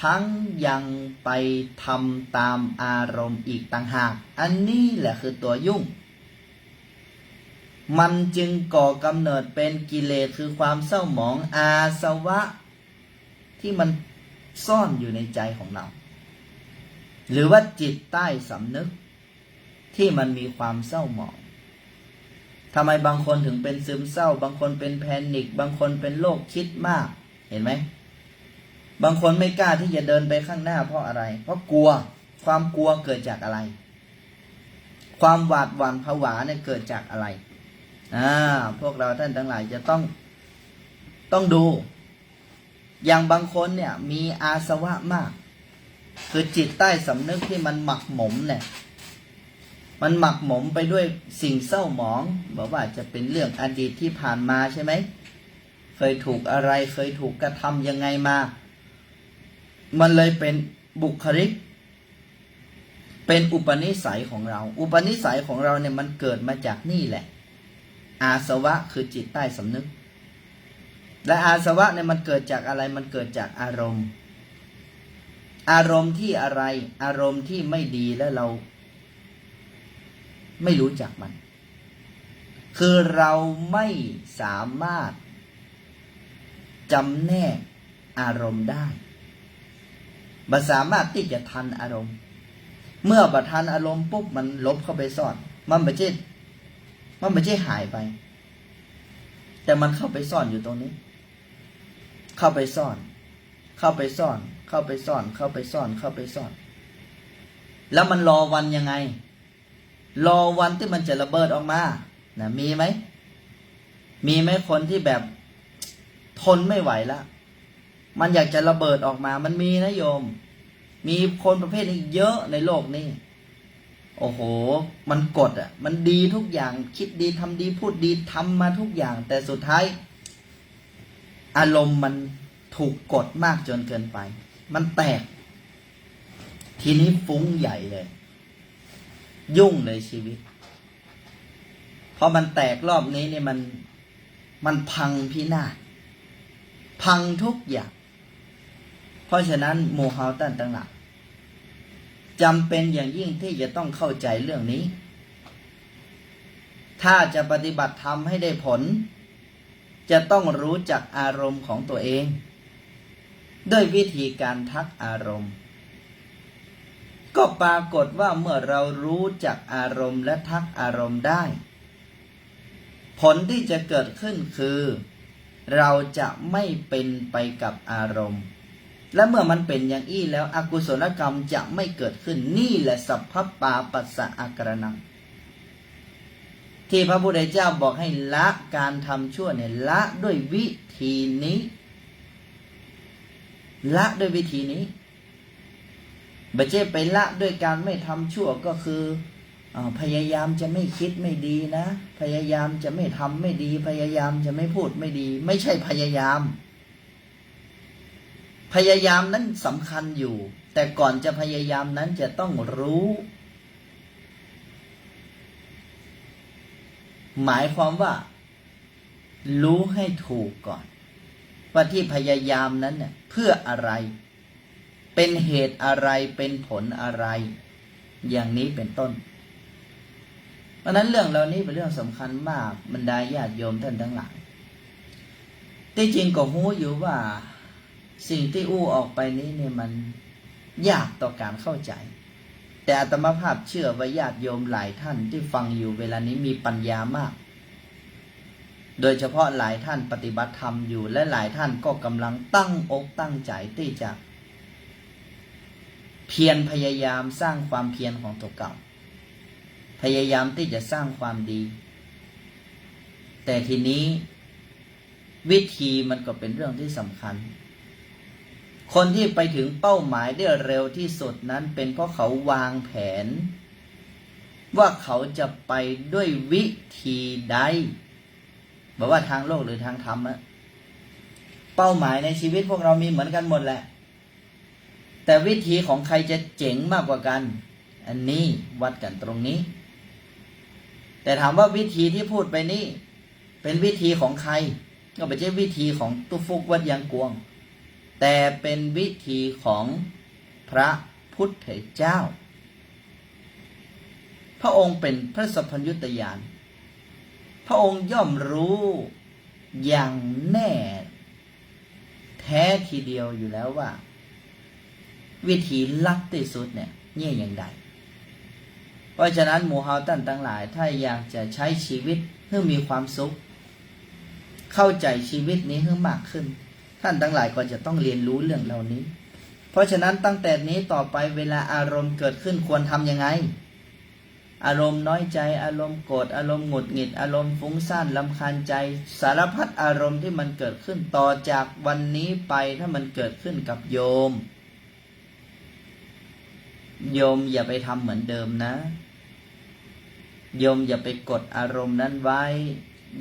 ทั้งยังไปทำตามอารมณ์อีกต่างหากอันนี้แหละคือตัวยุ่งมันจึงก่อกำเนิดเป็นกิเลสคือความเศร้าหมองอาสวะที่มันซ่อนอยู่ในใจของเราหรือว่าจิตใต้สำนึกที่มันมีความเศร้าหมองทำไมบางคนถึงเป็นซึมเศร้าบางคนเป็นแพนิคบางคนเป็นโรคคิดมากเห็นไหมบางคนไม่กล้าที่จะเดินไปข้างหน้าเพราะอะไรเพราะกลัวความกลัวเกิดจากอะไรความหวาดหวั่นผวาเนี่ยเกิดจากอะไรพวกเราท่านทั้งหลายจะต้องดูอย่างบางคนเนี่ยมีอาสวะมากคือจิตใต้สำนึกที่มันหมักหมมเนี่ยมันหมักหมมไปด้วยสิ่งเศร้าหมองบอกว่าจะเป็นเรื่องอดีตที่ผ่านมาใช่ไหมเคยถูกอะไรเคยถูกกระทำยังไงมามันเลยเป็นบุคลิกเป็นอุปนิสัยของเราอุปนิสัยของเราเนี่ยมันเกิดมาจากนี่แหละอาสวะคือจิตใต้สำนึกและอาสวะเนี่ยมันเกิดจากอะไรมันเกิดจากอารมณ์ที่อะไรอารมณ์ที่ไม่ดีและเราไม่รู้จักมันคือเราไม่สามารถจำแนกอารมณ์ได้บ่สามารถที่จะทันอารมณ์เมื่อบ่ทันอารมณ์ปุ๊บมันลบเข้าไปซ่อนมันไม่ใช่หายไปแต่มันเข้าไปซ่อนอยู่ตรงนี้เข้าไปซ่อนแล้วมันรอวันยังไงรอวันที่มันจะระเบิดออกมานะมีไหมคนที่แบบทนไม่ไหวแล้วมันอยากจะระเบิดออกมามันมีนะโยมมีคนประเภทนี้เยอะในโลกนี้โอ้โหมันกดมันดีทุกอย่างคิดดีทำดีพูดดีทำมาทุกอย่างแต่สุดท้ายอารมณ์มันถูกกดมากจนเกินไปมันแตกทีนี้ฟุ้งใหญ่เลยยุ่งเลยชีวิตพอมันแตกรอบนี้เนี่ยมันพังพินาศพังทุกอย่างเพราะฉะนั้นหมู่เฮาท่านทั้งหลายจำเป็นอย่างยิ่งที่จะต้องเข้าใจเรื่องนี้ถ้าจะปฏิบัติธรรมให้ได้ผลจะต้องรู้จักอารมณ์ของตัวเองด้วยวิธีการทักอารมณ์ก็ปรากฏว่าเมื่อเรารู้จักอารมณ์และทักอารมณ์ได้ผลที่จะเกิดขึ้นคือเราจะไม่เป็นไปกับอารมณ์และเมื่อมันเป็นอย่างอี้แล้วอกุศลกรรมจะไม่เกิดขึ้นนี่แหละสัพพปาปัสสะอาการนังที่พระพุทธเจ้าบอกให้ละการทำชั่วเนี่ยละด้วยวิธีนี้ละด้วยวิธีนี้ไม่ใช่ไปละด้วยการไม่ทำชั่วก็คือพยายามจะไม่คิดไม่ดีนะพยายามจะไม่ทำไม่ดีพยายามจะไม่พูดไม่ดีไม่ใช่พยายามนั้นสำคัญอยู่แต่ก่อนจะพยายามนั้นจะต้องรู้หมายความว่ารู้ให้ถูกก่อนว่าที่พยายามนั้นเนี่ยเพื่ออะไรเป็นเหตุอะไรเป็นผลอะไรอย่างนี้เป็นต้นเพราะนั้นเรื่องเหล่านี้เป็นเรื่องสำคัญมากบรรดาญาติโยมท่านทั้งหลายที่จริงก็รู้อยู่ว่าสิ่งที่อู้ออกไปนี้เนี่ยมันยากต่อการเข้าใจแต่อาตมาภาพเชื่อว่าญาติโยมหลายท่านที่ฟังอยู่เวลานี้มีปัญญามากโดยเฉพาะหลายท่านปฏิบัติธรรมอยู่และหลายท่านก็กำลังตั้งอกตั้งใจที่จะเพียรพยายามสร้างความเพียรของตัวเก่าพยายามที่จะสร้างความดีแต่ทีนี้วิธีมันก็เป็นเรื่องที่สำคัญคนที่ไปถึงเป้าหมายได้เร็วที่สุดนั้นเป็นเพราะเขาวางแผนว่าเขาจะไปด้วยวิธีใด บอกว่าทางโลกหรือทางธรรมอะเป้าหมายในชีวิตพวกเรามีเหมือนกันหมดแหละแต่วิธีของใครจะเจ๋งมากกว่ากันอันนี้วัดกันตรงนี้แต่ถามว่าวิธีที่พูดไปนี่เป็นวิธีของใครก็ไม่ใช่วิธีของตุฟุกวัดยางกวงแต่เป็นวิธีของพระพุทธเจ้าพระองค์เป็นพระสัพพัญญุตญาณพระองค์ย่อมรู้อย่างแน่แท้ทีเดียวอยู่แล้วว่าวิธีลัดที่สุดเนี่ยอย่างใดเพราะฉะนั้นหมู่เฮาท่านทั้งหลายถ้าอยากจะใช้ชีวิตให้มีความสุขเข้าใจชีวิตนี้ให้มากขึ้นท่านทั้งหลายก็จะต้องเรียนรู้เรื่องเหล่านี้เพราะฉะนั้นตั้งแต่นี้ต่อไปเวลาอารมณ์เกิดขึ้นควรทำยังไงอารมณ์น้อยใจอารมณ์โกรธอารมณ์หงุดหงิดอารมณ์ฟุ้งซ่านรำคาญใจสารพัดอารมณ์ที่มันเกิดขึ้นต่อจากวันนี้ไปถ้ามันเกิดขึ้นกับโยมอย่าไปทำเหมือนเดิมนะโยมอย่าไปกดอารมณ์นั้นไว้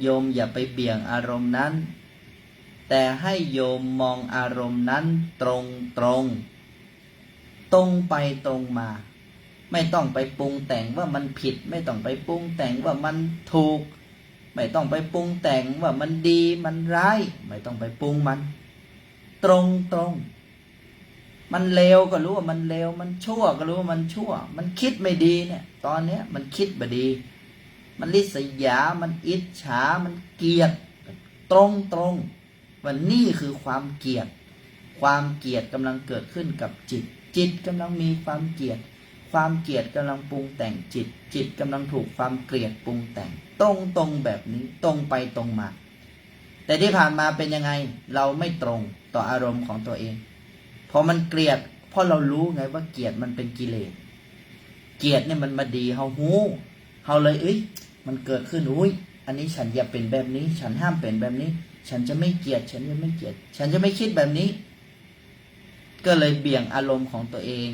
โยมอย่าไปเบี่ยงอารมณ์นั้นแต่ให้โยมมองอารมณ์นั้นตรงไปตรงมาไม่ต้องไปปรุงแต่งว่ามันผิดไม่ต้องไปปรุงแต่งว่ามันถูกไม่ต้องไปปรุงแต่งว่ามันดีมันร้ายไม่ต้องไปปรุงมันตรงมันเลวก็รู้ว่ามันเลวมันชั่วก็รู้ว่ามันชั่วมันคิดไม่ดีเนี่ยตอนเนี้ยมันคิดไม่ดีมันริษยามันอิจฉามันเกลียดตรงว่านี่คือความเกลียดกำลังเกิดขึ้นกับจิตกำลังมีความเกลียดกำลังปรุงแต่งจิตกำลังถูกความเกลียดปรุงแต่งตรงแบบนี้ตรงไปตรงมาแต่ที่ผ่านมาเป็นยังไงเราไม่ตรงต่ออารมณ์ของตัวเองพอมันเกลียดเพราะเรารู้ไงว่าเกลียดมันเป็นกิเลสเกลียดเนี่ยมันมาดีเฮาหูเฮาเลยมันเกิดขึ้นอันนี้ฉันอย่าเป็นแบบนี้ฉันห้ามเป็นแบบนี้ฉันจะไม่เกลียดฉันจะไม่คิดแบบนี้ก็เลยเบี่ยงอารมณ์ของตัวเอง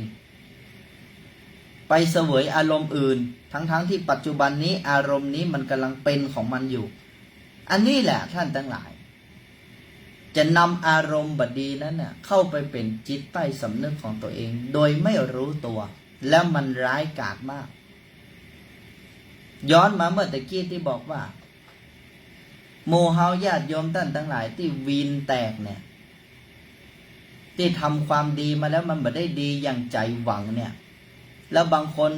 ไปเสวยอารมณ์อื่นทั้งที่ปัจจุบันนี้อารมณ์นี้มันกำลังเป็นของมันอยู่อันนี้แหละท่านทั้งหลายจะนำอารมณ์บดีนั้นน่ะเข้าไปเป็นจิตใต้สำนึกของตัวเองโดยไม่รู้ตัวแล้วมันร้ายกาจมากย้อนมาเมื่อตะกี้ที่บอกว่าโมเฮาญาติโยมท่านทั้งหลายที่วีนแตกเนี่ยที่ทำความดีมาแล้วมันไม่ได้ดีอย่างใจหวังเนี่ยแล้วบางคน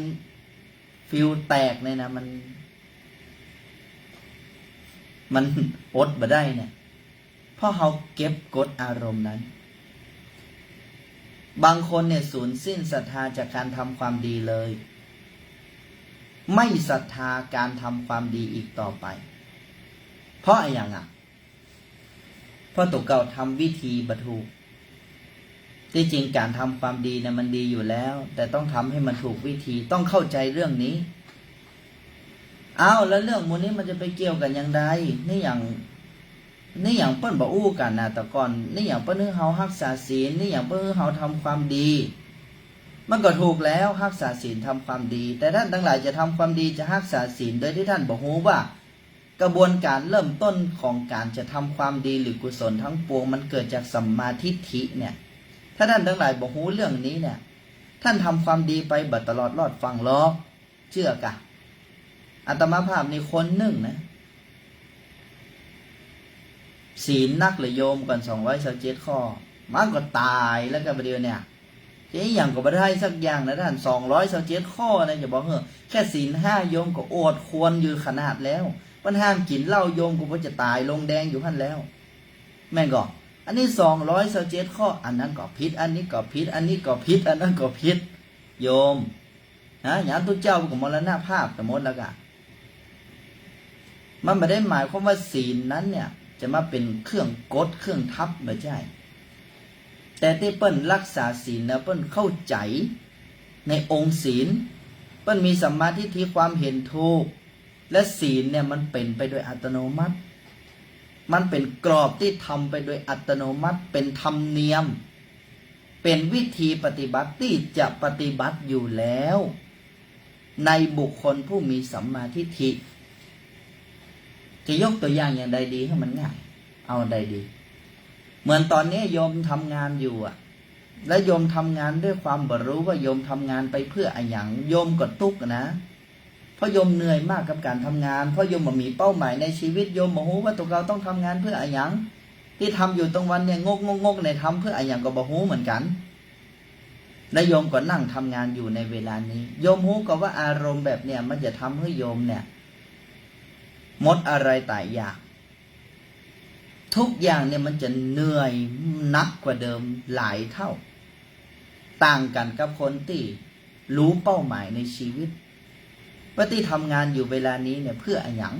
ฟิลแตกเนี่ยนะมันอดบ่ได้เนี่ยเพราะเขาเก็บกดอารมณ์นั้นบางคนเนี่ยสูญสิ้นศรัทธาจากการทำความดีเลยไม่ศรัทธาการทำความดีอีกต่อไปเพราะอะไรอย่างเพราะตัวเก่าทำวิธีบรรทุกที่จริงการทำความดีเนี่ยมันดีอยู่แล้วแต่ต้องทำให้มันถูกวิธีต้องเข้าใจเรื่องนี้แล้วเรื่องมูลนี้มันจะไปเกี่ยวกันอย่างไรนี่อย่างเปิ้นบอกอู้กันนะแต่ก่อนนี่อย่างเปิ้นเฮารักษาศีลนี่อย่างเปิ้นเฮาทำความดีมันก็ถูกแล้วรักษาศีลทำความดีแต่ท่านทั้งหลายจะทำความดีจะรักษาศีลโดยที่ท่านบอกฮู้ว่ากระบวนการเริ่มต้นของการจะทำความดีหรือกุศลทั้งปวงมันเกิดจากสัมมาทิฏฐิเนี่ยถ้าท่านทั้งหลายบอกฮู้เรื่องนี้เนี่ยท่านทำความดีไปบัดตลอดรอดฟังล้อเชื่อกะอาตมาภาพนี่คนหนึ่งนะศีลนักเลยโยมก่อน227ข้อมันก็ตายแล้วก็ประเดี๋ยวเนี่ยอย่างก็ไม่ได้สักอย่างนะท่าน227ข้อนะอย่าบอกแค่ศีล5โยมก็อดควรอยู่ขนาดแล้วมันห้ามกินเหล้าโยมก็จะตายลงแดงอยู่ท่านแล้วแม่งก็อันนี้227ข้ออันนั้นก็ผิดอันนี้ก็ผิดอันนี้ก็ผิดอันนั้นก็ผิดโยมอย่างตุเจ้าก็มรณภาพแต่หมดแล้วก็มันไม่ได้หมายความว่าศีลนั้นเนี่ยจะมาเป็นเครื่องกดเครื่องทับไม่ใช่แต่ที่เปิ้นรักษาศีลนะเปิ้นเข้าใจในองค์ศีลเปิ้นมีสัมมาทิฏฐิความเห็นถูกและศีลเนี่ยมันเป็นไปโดยอัตโนมัติมันเป็นกรอบที่ทำไปโดยอัตโนมัติเป็นธรรมเนียมเป็นวิธีปฏิบัติที่จะปฏิบัติอยู่แล้วในบุคคลผู้มีสัมมาทิฏฐิ จะยกตัวอย่างอย่างใดดีให้มันง่ายเอาใดดีเหมือนตอนนี้โยมทำงานอยู่อ่ะแล้วโยมทำงานด้วยความบ่รู้ว่าโยมทำงานไปเพื่ออะไรอย่างโยมก็ทุกข์นะเพราะโยมเหนื่อยมากกับการทำงานเพราะโยมมีเป้าหมายในชีวิตโยมบอกว่าตัวเราต้องทำงานเพื่ออะไรอย่างที่ทำอยู่ตรงวันเนี่ยงกในทำเพื่ออะไรอย่างก็บอกฮู้เหมือนกันและโยมก็นั่งทำงานอยู่ในเวลานี้โยมฮู้ก็ว่าอารมณ์แบบเนี่ยมันจะทำให้โยมเนี่ยหมดอะไรตายอยากทุกอย่างเนี่ยมันจะเหนื่อยหนักกว่าเดิมหลายเท่าต่างกันกับคนที่รู้เป้าหมายในชีวิตว่าที่ทำงานอยู่เวลานี้เนี่ยเพื่ออะไรอย่าง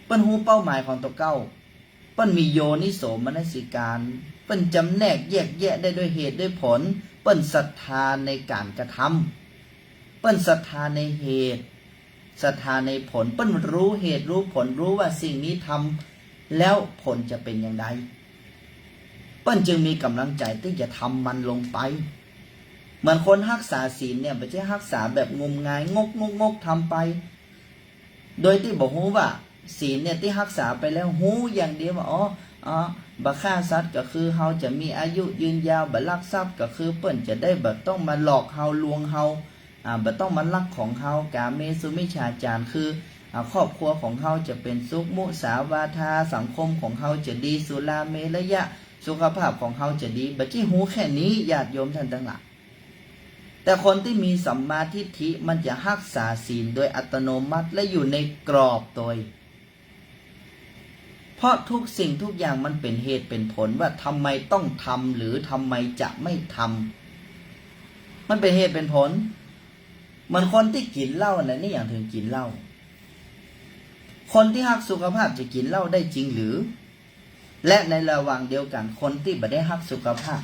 เปิ้นรู้เป้าหมายของตัวเก้าเปิ้นมีโยนิโสมนสิการเปิ้นจำแนกแยกแยะได้ด้วยเหตุด้วยผลเปิ้นศรัทธาในการกระทำเปิ้นศรัทธาในเหตุศรัทธาในผลเปิ้นรู้เหตุรู้ผลรู้ว่าสิ่งนี้ทำแล้วผลจะเป็นอย่างไรเปิ้นจึงมีกำลังใจที่จะทำมันลงไปเหมือนคนรักษาศีลเนี่ยไม่ใช่รักษาแบบงมงายงกทำไปโดยที่บอกฮู้ว่าศีลเนี่ยที่รักษาไปแล้วฮู้อย่างเดียวว่าบ่ฆ่าสัตว์ก็คือเฮาจะมีอายุยืนยาวบ่ลักทรัพย์ก็คือเปิ้นจะได้บ่ต้องมาหลอกเฮาลวงเฮาบ่ต้องมาลักของเฮากาเมสุมิจฉาจารคือครอบครัวของเฮาจะเป็นสุขมุสาวาทาสังคมของเฮาจะดีสุราเมรยะสุขภาพของเฮาจะดีบ่จี้ฮู้แค่นี้ญาติโยมท่านทั้งหลายแต่คนที่มีสัมมาทิฏฐิมันจะรักษาศีลโดยอัตโนมัติและอยู่ในกรอบโดยเพราะทุกสิ่งทุกอย่างมันเป็นเหตุเป็นผลว่าทำไมต้องทำหรือทำไมจะไม่ทำมันเป็นเหตุเป็นผลเหมือนคนที่กินเหล้าน่ะนี่อย่างถึงกินเหล้าคนที่รักสุขภาพจะกินเหล้าได้จริงหรือและในระหว่างเดียวกันคนที่ไม่ได้รักสุขภาพ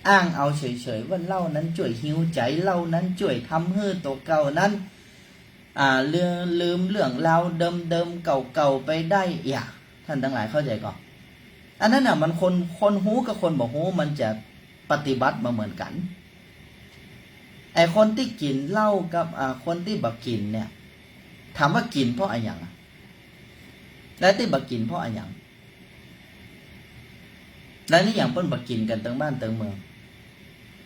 อ้างเอาเฉยๆว่าเหล้านั้นช่วยหิวใจเหล้านั้นช่วยทำให้ตัวเก่านั้นลืมเรื่องราวเดิมๆเก่าๆไปได้ท่านทั้งหลายเข้าใจก่อนอันนั้นน่ะมันคนหูกับคนบอกหูมันจะปฏิบัติมาเหมือนกันไอคนที่กินเหล้ากับคนที่บักกินเนี่ยถามว่ากินเพราะอะไรอย่างและที่บักกินเพราะอะไรอย่างและนี่อย่างเปิ้นบักกินกันตั้งบ้านตั้งเมือง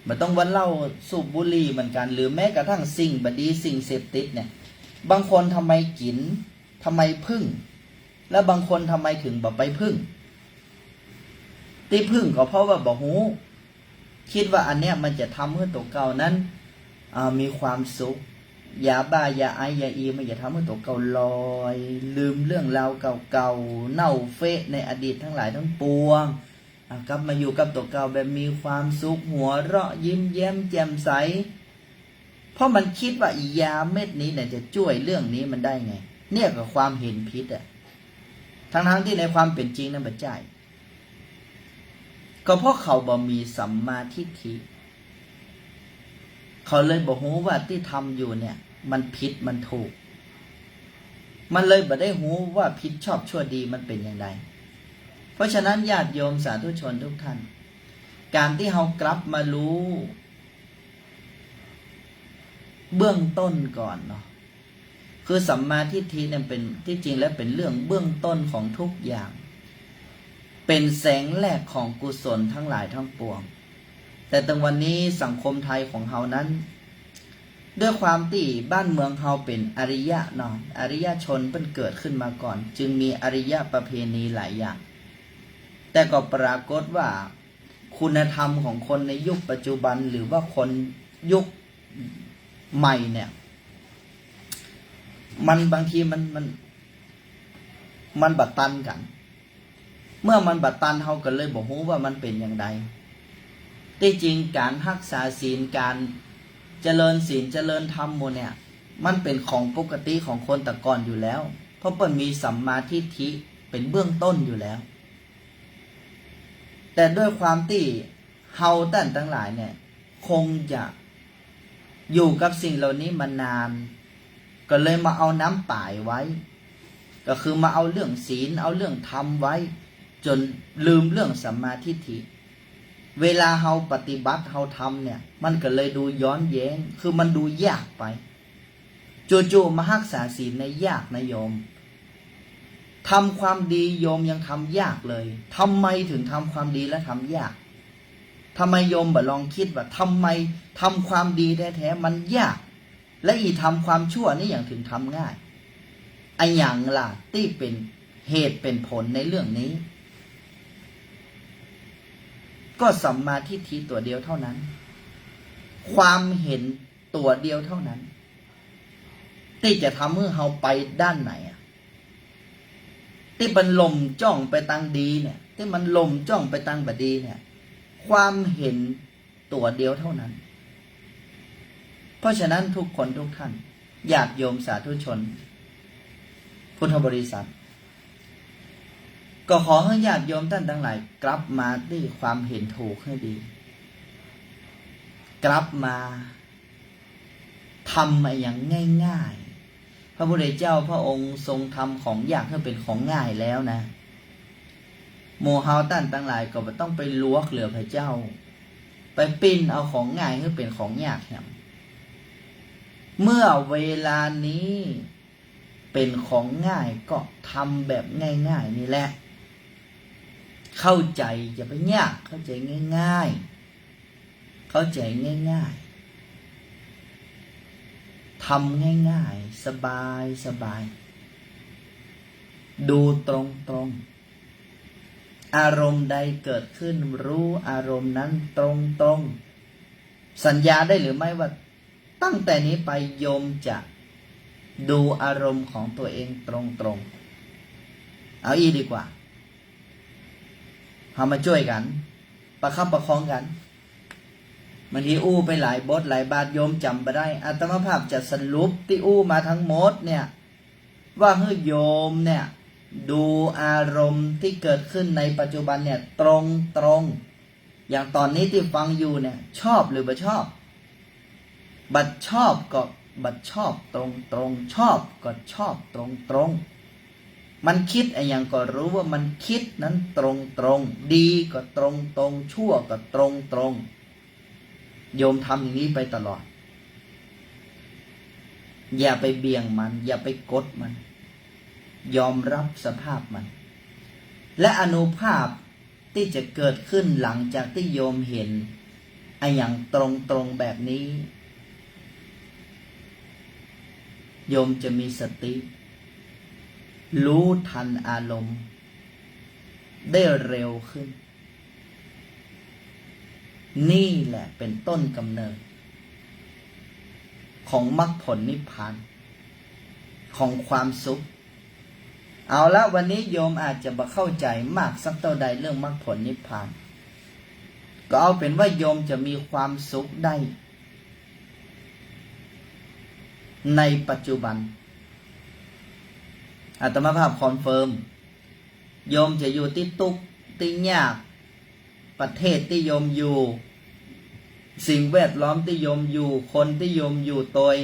มันต้องวันเหล้าสูบบุหรี่เหมือนกันหรือแม้กระทั่งสิ่งบดีสิ่งเสพติดเนี่ยบางคนทำไมกินทำไมพึ่งและบางคนทำไมถึงบ่ไปพึ่งที่พึ่งก็เพราะว่าบ่ฮู้คิดว่าอันเนี้ยมันจะทำให้ตัวเก่านั้นมีความสุขยาบ้ายาไอยาอีมันจะทำให้ตัวเก่าลอยลืมเรื่องราวเก่าๆเน่าเฟะในอดีตทั้งหลายทั้งปวงกลับมาอยู่กับตัวเก่าแบบมีความสุขหัวเราะยิ้มแย้มแจ่มใสเพราะมันคิดว่ายาเม็ดนี้เนี่ยจะช่วยเรื่องนี้มันได้ไงเนี่ยกับความเห็นผิดทั้งที่ในความเป็นจริงนั้นบ่ใช่ก็เพราะเขาบ่มีสัมมาทิฏฐิเขาเลยบ่ฮู้ว่าที่ทำอยู่เนี่ยมันผิดมันถูกมันเลยบ่ได้ฮู้ว่าผิดชอบชั่วดีมันเป็นอย่างไรเพราะฉะนั้นญาติโยมสาธุชนทุกท่านการที่เรากลับมารู้เบื้องต้นก่อนเนาะคือสัมมาทิฏฐิเนี่ยเป็นที่จริงแล้วเป็นเรื่องเบื้องต้นของทุกอย่างเป็นแสงแรกของกุศลทั้งหลายทั้งปวงแต่ตรงวันนี้สังคมไทยของเรานั้นด้วยความที่บ้านเมืองเราเป็นอริยะเนาะอริยชนเพิ่งเกิดขึ้นมาก่อนจึงมีอริยประเพณีหลายอย่างแต่ก็ปรากฏว่าคุณธรรมของคนในยุคปัจจุบันหรือว่าคนยุคใหม่เนี่ยมันบางทีมันบัดตันกันเมื่อมันบัดตันเขาก็เลยบอกฮู้ว่ามันเป็นอย่างไรที่จริงการรักษาศีลการเจริญศีลเจริญธรรมโมเนี่ยมันเป็นของปกติของคนแต่ก่อนอยู่แล้วเพราะมันมีสัมมาทิฏฐิเป็นเบื้องต้นอยู่แล้วแต่ด้วยความที่เฮาท่านทั้งหลายเนี่ยคงจะอยู่กับสิ่งเหล่านี้มานานก็เลยมาเอาน้ำป่ายไว้ก็คือมาเอาเรื่องศีลเอาเรื่องธรรมไว้จนลืมเรื่องสัมมาทิฏฐิเวลาเฮาปฏิบัติเฮาทำเนี่ยมันก็เลยดูย้อนแย้งคือมันดูยากไปจู่ๆมารักษาศีลในยากนะโยม ทำความดีโยมยังทำยากเลยทำไมถึงทำความดีและทำยากทำไมโยมบ่ลองคิดว่าทำไมทำความดีแท้ๆมันยากและอีทำความชั่วนี่อย่างถึงทำง่ายไอ้อย่างล่ะที่เป็นเหตุเป็นผลในเรื่องนี้ก็สัมมาทิฏฐิตัวเดียวเท่านั้นความเห็นตัวเดียวเท่านั้นที่จะทำให้เราไปด้านไหนที่มันลมจ้องไปทางดีเนี่ยที่มันลมจ้องไปทางบดีเนี่ยความเห็นตัวเดียวเท่านั้นเพราะฉะนั้นทุกคนทุกท่านญาติโยมสาธุชนพุทธบริษัทก็ขอให้ญาติโยมท่านทั้งหลายกลับมาที่ความเห็นถูกให้ดีกลับมาทำมาอย่างง่ายๆพระพุทธเจ้าพระองค์ทรงทำของยากให้เป็นของง่ายแล้วนะโมเฮาท่านทั้งหลายก็ไม่ต้องไปลวกเหลือพระเจ้าไปปิ้นเอาของง่ายให้เป็นของยากแหมเมื่อเวลานี้เป็นของง่ายก็ทำแบบง่ายๆนี่แหละเข้าใจอย่าไปยากเข้าใจง่ายๆเข้าใจง่ายๆทำง่ายๆสบายดูตรงๆอารมณ์ใดเกิดขึ้นรู้อารมณ์นั้นตรงๆสัญญาได้หรือไม่ว่าตั้งแต่นี้ไปโยมจะดูอารมณ์ของตัวเองตรงๆเอาอีดีกว่าเอามาช่วยกันประคับประคองกันบางทีอู้ไปหลายบทหลายบาทโยมจำไปได้อาตมาภาพจะสรุปที่อู้มาทั้งหมดเนี่ยว่าให้โยมเนี่ยดูอารมณ์ที่เกิดขึ้นในปัจจุบันเนี่ยตรงอย่างตอนนี้ที่ฟังอยู่เนี่ยชอบหรือไม่ชอบบัดชอบก็บัดชอบตรงชอบก็ชอบตรงมันคิดอะไรอย่างก็รู้ว่ามันคิดนั้นตรงดีก็ตรงชั่วก็ตรงโยมทำอย่างนี้ไปตลอดอย่าไปเบี่ยงมันอย่าไปกดมันยอมรับสภาพมันและอนุภาพที่จะเกิดขึ้นหลังจากที่โยมเห็นอะไรอย่างตรงแบบนี้โยมจะมีสติรู้ทันอารมณ์ได้เร็วขึ้นนี่แหละเป็นต้นกำเนิดของมรรคผลนิพพานของความสุขเอาละวันนี้โยมอาจจะบ่เข้าใจมากสักเท่าใดเรื่องมรรคผลนิพพานก็เอาเป็นว่าโยมจะมีความสุขได้ในปัจจุบันอาตมาภาพคอนเฟิร์มโยมจะอยู่ที่ทุกข์ที่ยากประเทศที่โยมอยู่สิ่งแวดล้อมที่โยมอยู่คนที่โยมอยู่ตัว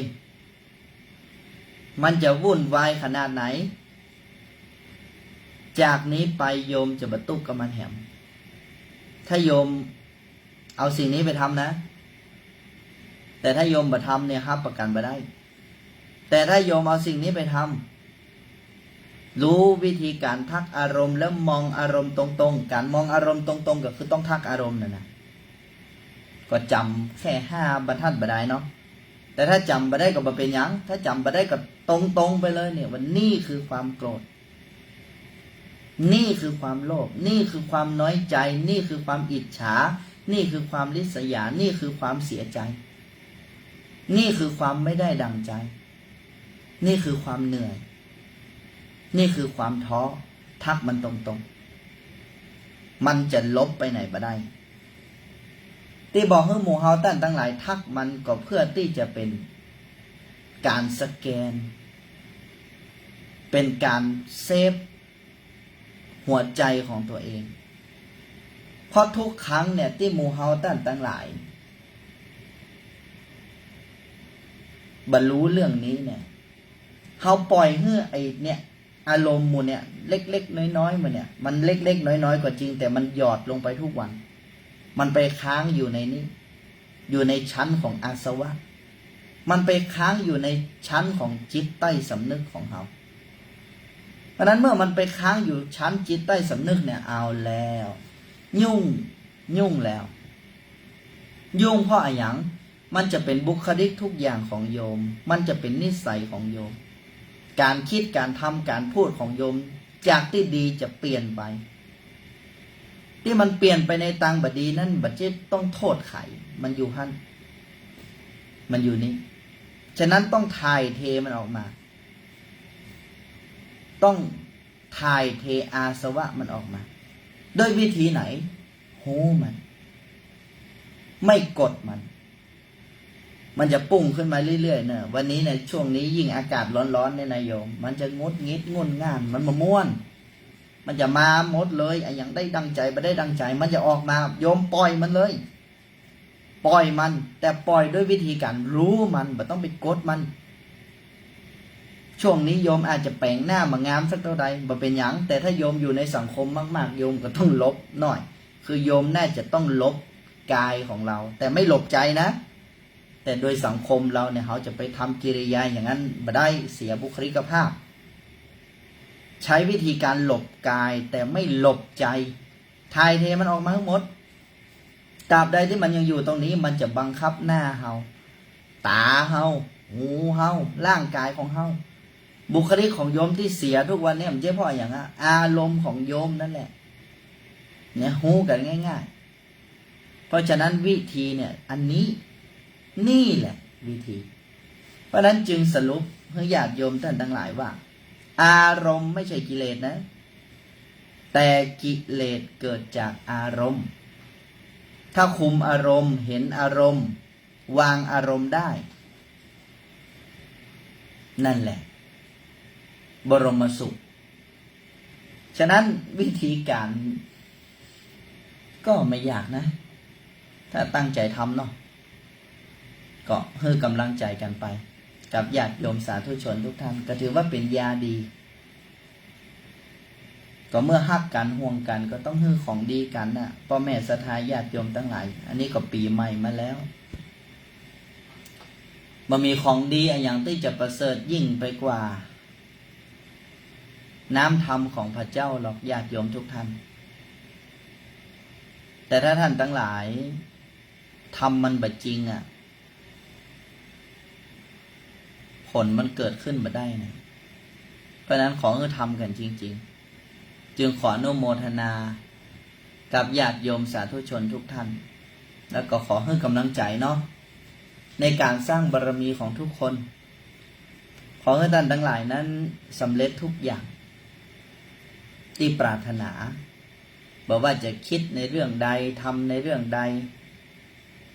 มันจะวุ่นวายขนาดไหนจากนี้ไปโยมจะบรรทุกกับมันแหมถ้าโยมเอาสิ่งนี้ไปทำนะแต่ถ้าโยมบ่ทำเนี่ยครับประกันบ่ได้แต่ถ้าโยมเอาสิ่งนี้ไปทำรู้วิธีการทักอารมณ์แล้วมองอารมณ์ตรงๆการมองอารมณ์ตรงๆก็คือต้องทักอารมณ์นะก็จำแค่5 บรรทัดบ่ได้เนาะแต่ถ้าจำบ่ได้ก็บ่เป็นหยังถ้าจำบ่ได้ก็ตรงๆไปเลยเนี่ยว่านี่คือความโกรธนี่คือความโลภนี่คือความน้อยใจนี่คือความอิจฉานี่คือความริษยานี่คือความเสียใจนี่คือความไม่ได้ดังใจนี่คือความเหนื่อยนี่คือความท้อทักมันตรงๆมันจะลบไปไหนบ่ได้ที่บอกให้หมู่เฮาท่านทั้งหลายทักมันก็เพื่อที่จะเป็นการสแกนเป็นการเซฟหัวใจของตัวเองเพราะทุกครั้งเนี่ยที่หมู่เฮาท่านทั้งหลายบรรลุเรื่องนี้เนี่ยเขาปล่อยให้ไอ้เนี่ยอารมณ์มูเนี่ยเล็กๆน้อยๆมันเนี่ยมันเล็กๆน้อยๆก็จริงแต่มันหยอดลงไปทุกวันมันไปค้างอยู่ในนี้อยู่ในชั้นของอาสวะมันไปค้างอยู่ในชั้นของจิตใต้สำนึกของเขา เพราะนั้นเมื่อมันไปค้างอยู่ชั้นจิตใต้สำนึกเนี่ยเอาแล้วยุ่งแล้วยุ่งเพราะอะไรอย่างมันจะเป็นบุคลิกทุกอย่างของโยมมันจะเป็นนิสัยของโยมการคิดการทำการพูดของโยมจากที่ดีจะเปลี่ยนไปที่มันเปลี่ยนไปในทางบดีนั่นบัดเจต้องโทษไขมันอยู่หั่นมันอยู่นี่ฉะนั้นต้องถ่ายเทมันออกมาต้องถ่ายเทอาสวะมันออกมาโดยวิธีไหนโหมันไม่กดมันจะปุ่งขึ้นมาเรื่อยๆเนอะวันนี้เนี่ยช่วงนี้ยิ่งอากาศร้อนๆเนี่ยนายโยมมันจะงดงิดงุ่นง่านมันมาม่วนมันจะมาหมดเลยไอ้อย่างได้ดังใจไม่ได้ดังใจมันจะออกมาโยมปล่อยมันเลยปล่อยมันแต่ปล่อยด้วยวิธีการรู้มันไม่ต้องไปกดมันช่วงนี้โยมอาจจะแปลงหน้ามางามสักเท่าใดบ่เป็นหยังแต่ถ้าโยมอยู่ในสังคมมากๆโยมก็ต้องลบหน่อยคือโยมน่าจะต้องลบกายของเราแต่ไม่ลบใจนะแต่โดยสังคมเราเนี่ยเขาจะไปทำกิริยาอย่างนั้นบ่ได้เสียบุคลิกภาพใช้วิธีการหลบกายแต่ไม่หลบใจถ่ายเทมันออกมาทั้งหมดตราบใดที่มันยังอยู่ตรงนี้มันจะบังคับหน้าเฮาตาเฮาหูเฮาร่างกายของเฮาบุคลิกของโยมที่เสียทุกวันเนี่ยมันไม่ใช่เพราะอย่างอารมณ์ของโยมนั่นแหละเนี่ยหูกันง่ายๆเพราะฉะนั้นวิธีเนี่ยอันนี้นี่แหละวิธีเพราะฉะนั้นจึงสรุปให้ญาติโยมท่านทั้งหลายว่าอารมณ์ไม่ใช่กิเลสนะแต่กิเลสเกิดจากอารมณ์ถ้าคุมอารมณ์เห็นอารมณ์วางอารมณ์ได้นั่นแหละบรมสุขฉะนั้นวิธีการก็ไม่ยากนะถ้าตั้งใจทำเนาะก็ให้กำลังใจกันไปกับญาติโยมสาธุชนทุกท่านก็ถือว่าเป็นยาดีก็เมื่อฮักกันห่วงกันก็ต้องให้ของดีกันน่ะพ่อแม่ศรัทธาญาติโยมทั้งหลายอันนี้ก็ปีใหม่มาแล้วมันมีของดีอย่างที่จะประเสริฐยิ่งไปกว่าน้ำธรรมของพระเจ้าหรอกญาติโยมทุกท่านแต่ถ้าท่านทั้งหลายทำมันบัดจริงอ่ะผลมันเกิดขึ้นมาได้นะเพราะนั้นขอให้ทำกันจริงๆจึงขออนุโมทนากับญาติโยมสาธุชนทุกท่านแล้วก็ขอให้กำลังใจเนาะในการสร้างบารมีของทุกคนขอให้ท่านทั้งหลายนั้นสำเร็จทุกอย่างที่ปรารถนาบอกว่าจะคิดในเรื่องใดทำในเรื่องใด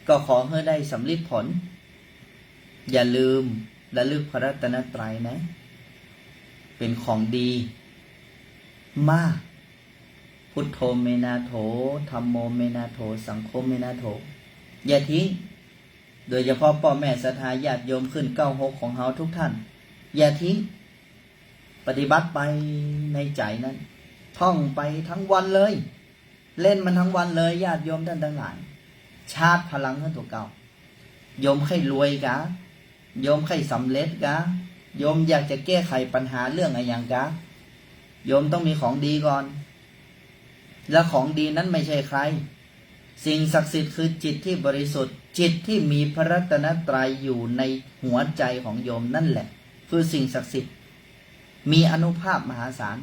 ก็ขอให้ได้สำลิดผลอย่าลืมระลึกพระรัตนตรัยนะเป็นของดีมากพุทโธเมนาโถธัมโมเมนาโถสังโฆเมนาโถอย่าทิ้งโดยเฉพาะพ่อแม่ศรัทธาญาติโยมขึ้น96ของเฮาทุกท่านอย่าทิ้งปฏิบัติไปในใจนั้นท่องไปทั้งวันเลยเล่นมันทั้งวันเลยญาติโยมท่านทั้งหลายชาร์จพลังให้ตัวเก่าโยมให้รวยกะโยมให้สำเร็จกะโยมอยากจะแก้ไขปัญหาเรื่องอะไรอย่างกะโยมต้องมีของดีก่อนและของดีนั้นไม่ใช่ใครสิ่งศักดิ์สิทธิ์คือจิตที่บริสุทธิ์จิตที่มีพระรัตนตรัยอยู่ในหัวใจของโยมนั่นแหละคือสิ่งศักดิ์สิทธิ์มีอานุภาพมหาศาล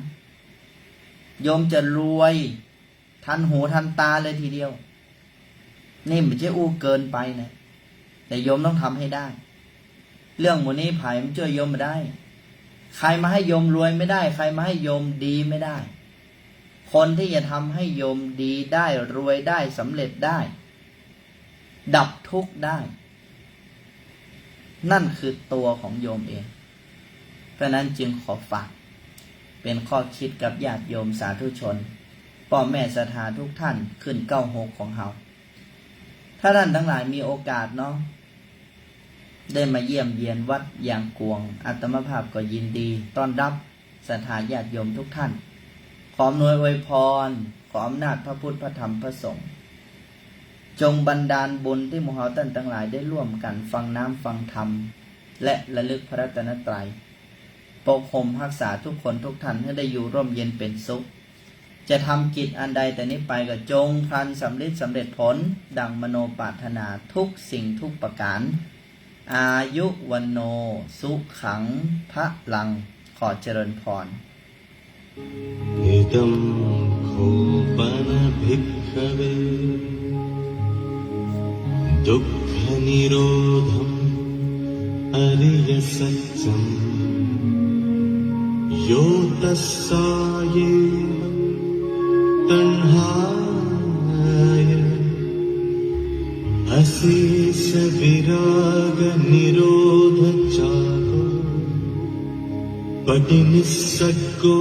โยมจะรวยทันหูทันตาเลยทีเดียวนี่ไม่ใช่อู้เกินไปนะแต่โยมต้องทำให้ได้เรื่องหมู่นี้ไผ่มันช่วยโยมมาได้ใครมาให้โยมรวยไม่ได้ใครมาให้โยมดีไม่ได้คนที่จะทำให้โยมดีได้รวยได้สำเร็จได้ดับทุกข์ได้นั่นคือตัวของโยมเองเพราะนั้นจึงขอฝากเป็นข้อคิดกับญาติโยมสาธุชนพ่อแม่ศรัทธาทุกท่านขึ้น96ของเฮาถ้าท่านทั้งหลายมีโอกาสเนาะได้มาเยี่ยมเยียนวัดยางกวงอาตมาภาพก็ยินดีต้อนรับศรัทธาญาติโยมทุกท่านขออำนวยอวยพรขออำนาจพระพุทธพระธรรมพระสงฆ์จงบันดาลบุญที่หมู่เฮาท่านทั้งหลายได้ร่วมกันฟังน้ำฟังธรรมและระลึกพระรัตนตรัย ปกคลุมรักษาทุกคนทุกท่านให้ได้อยู่ร่มเย็นเป็นสุขจะทำกิจอันใดแต่นี้ไปก็จงพลันสำเร็จผลดังมโนปรารถนาทุกสิ่งทุกประการอายุวันโนสุขังพระลังขอเจริญพร इदं खोपनभिक्खवे दुःखनिरोधम् अरियसत्यम् यो तस्सायेव तण्हाय अशेषविरागनिरोधचारो पटिनिस्सग्गो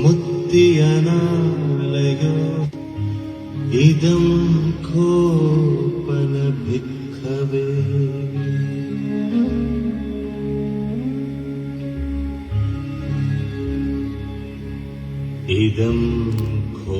मुक्त्यनालयो इदं खोपनभिक्खवे इदं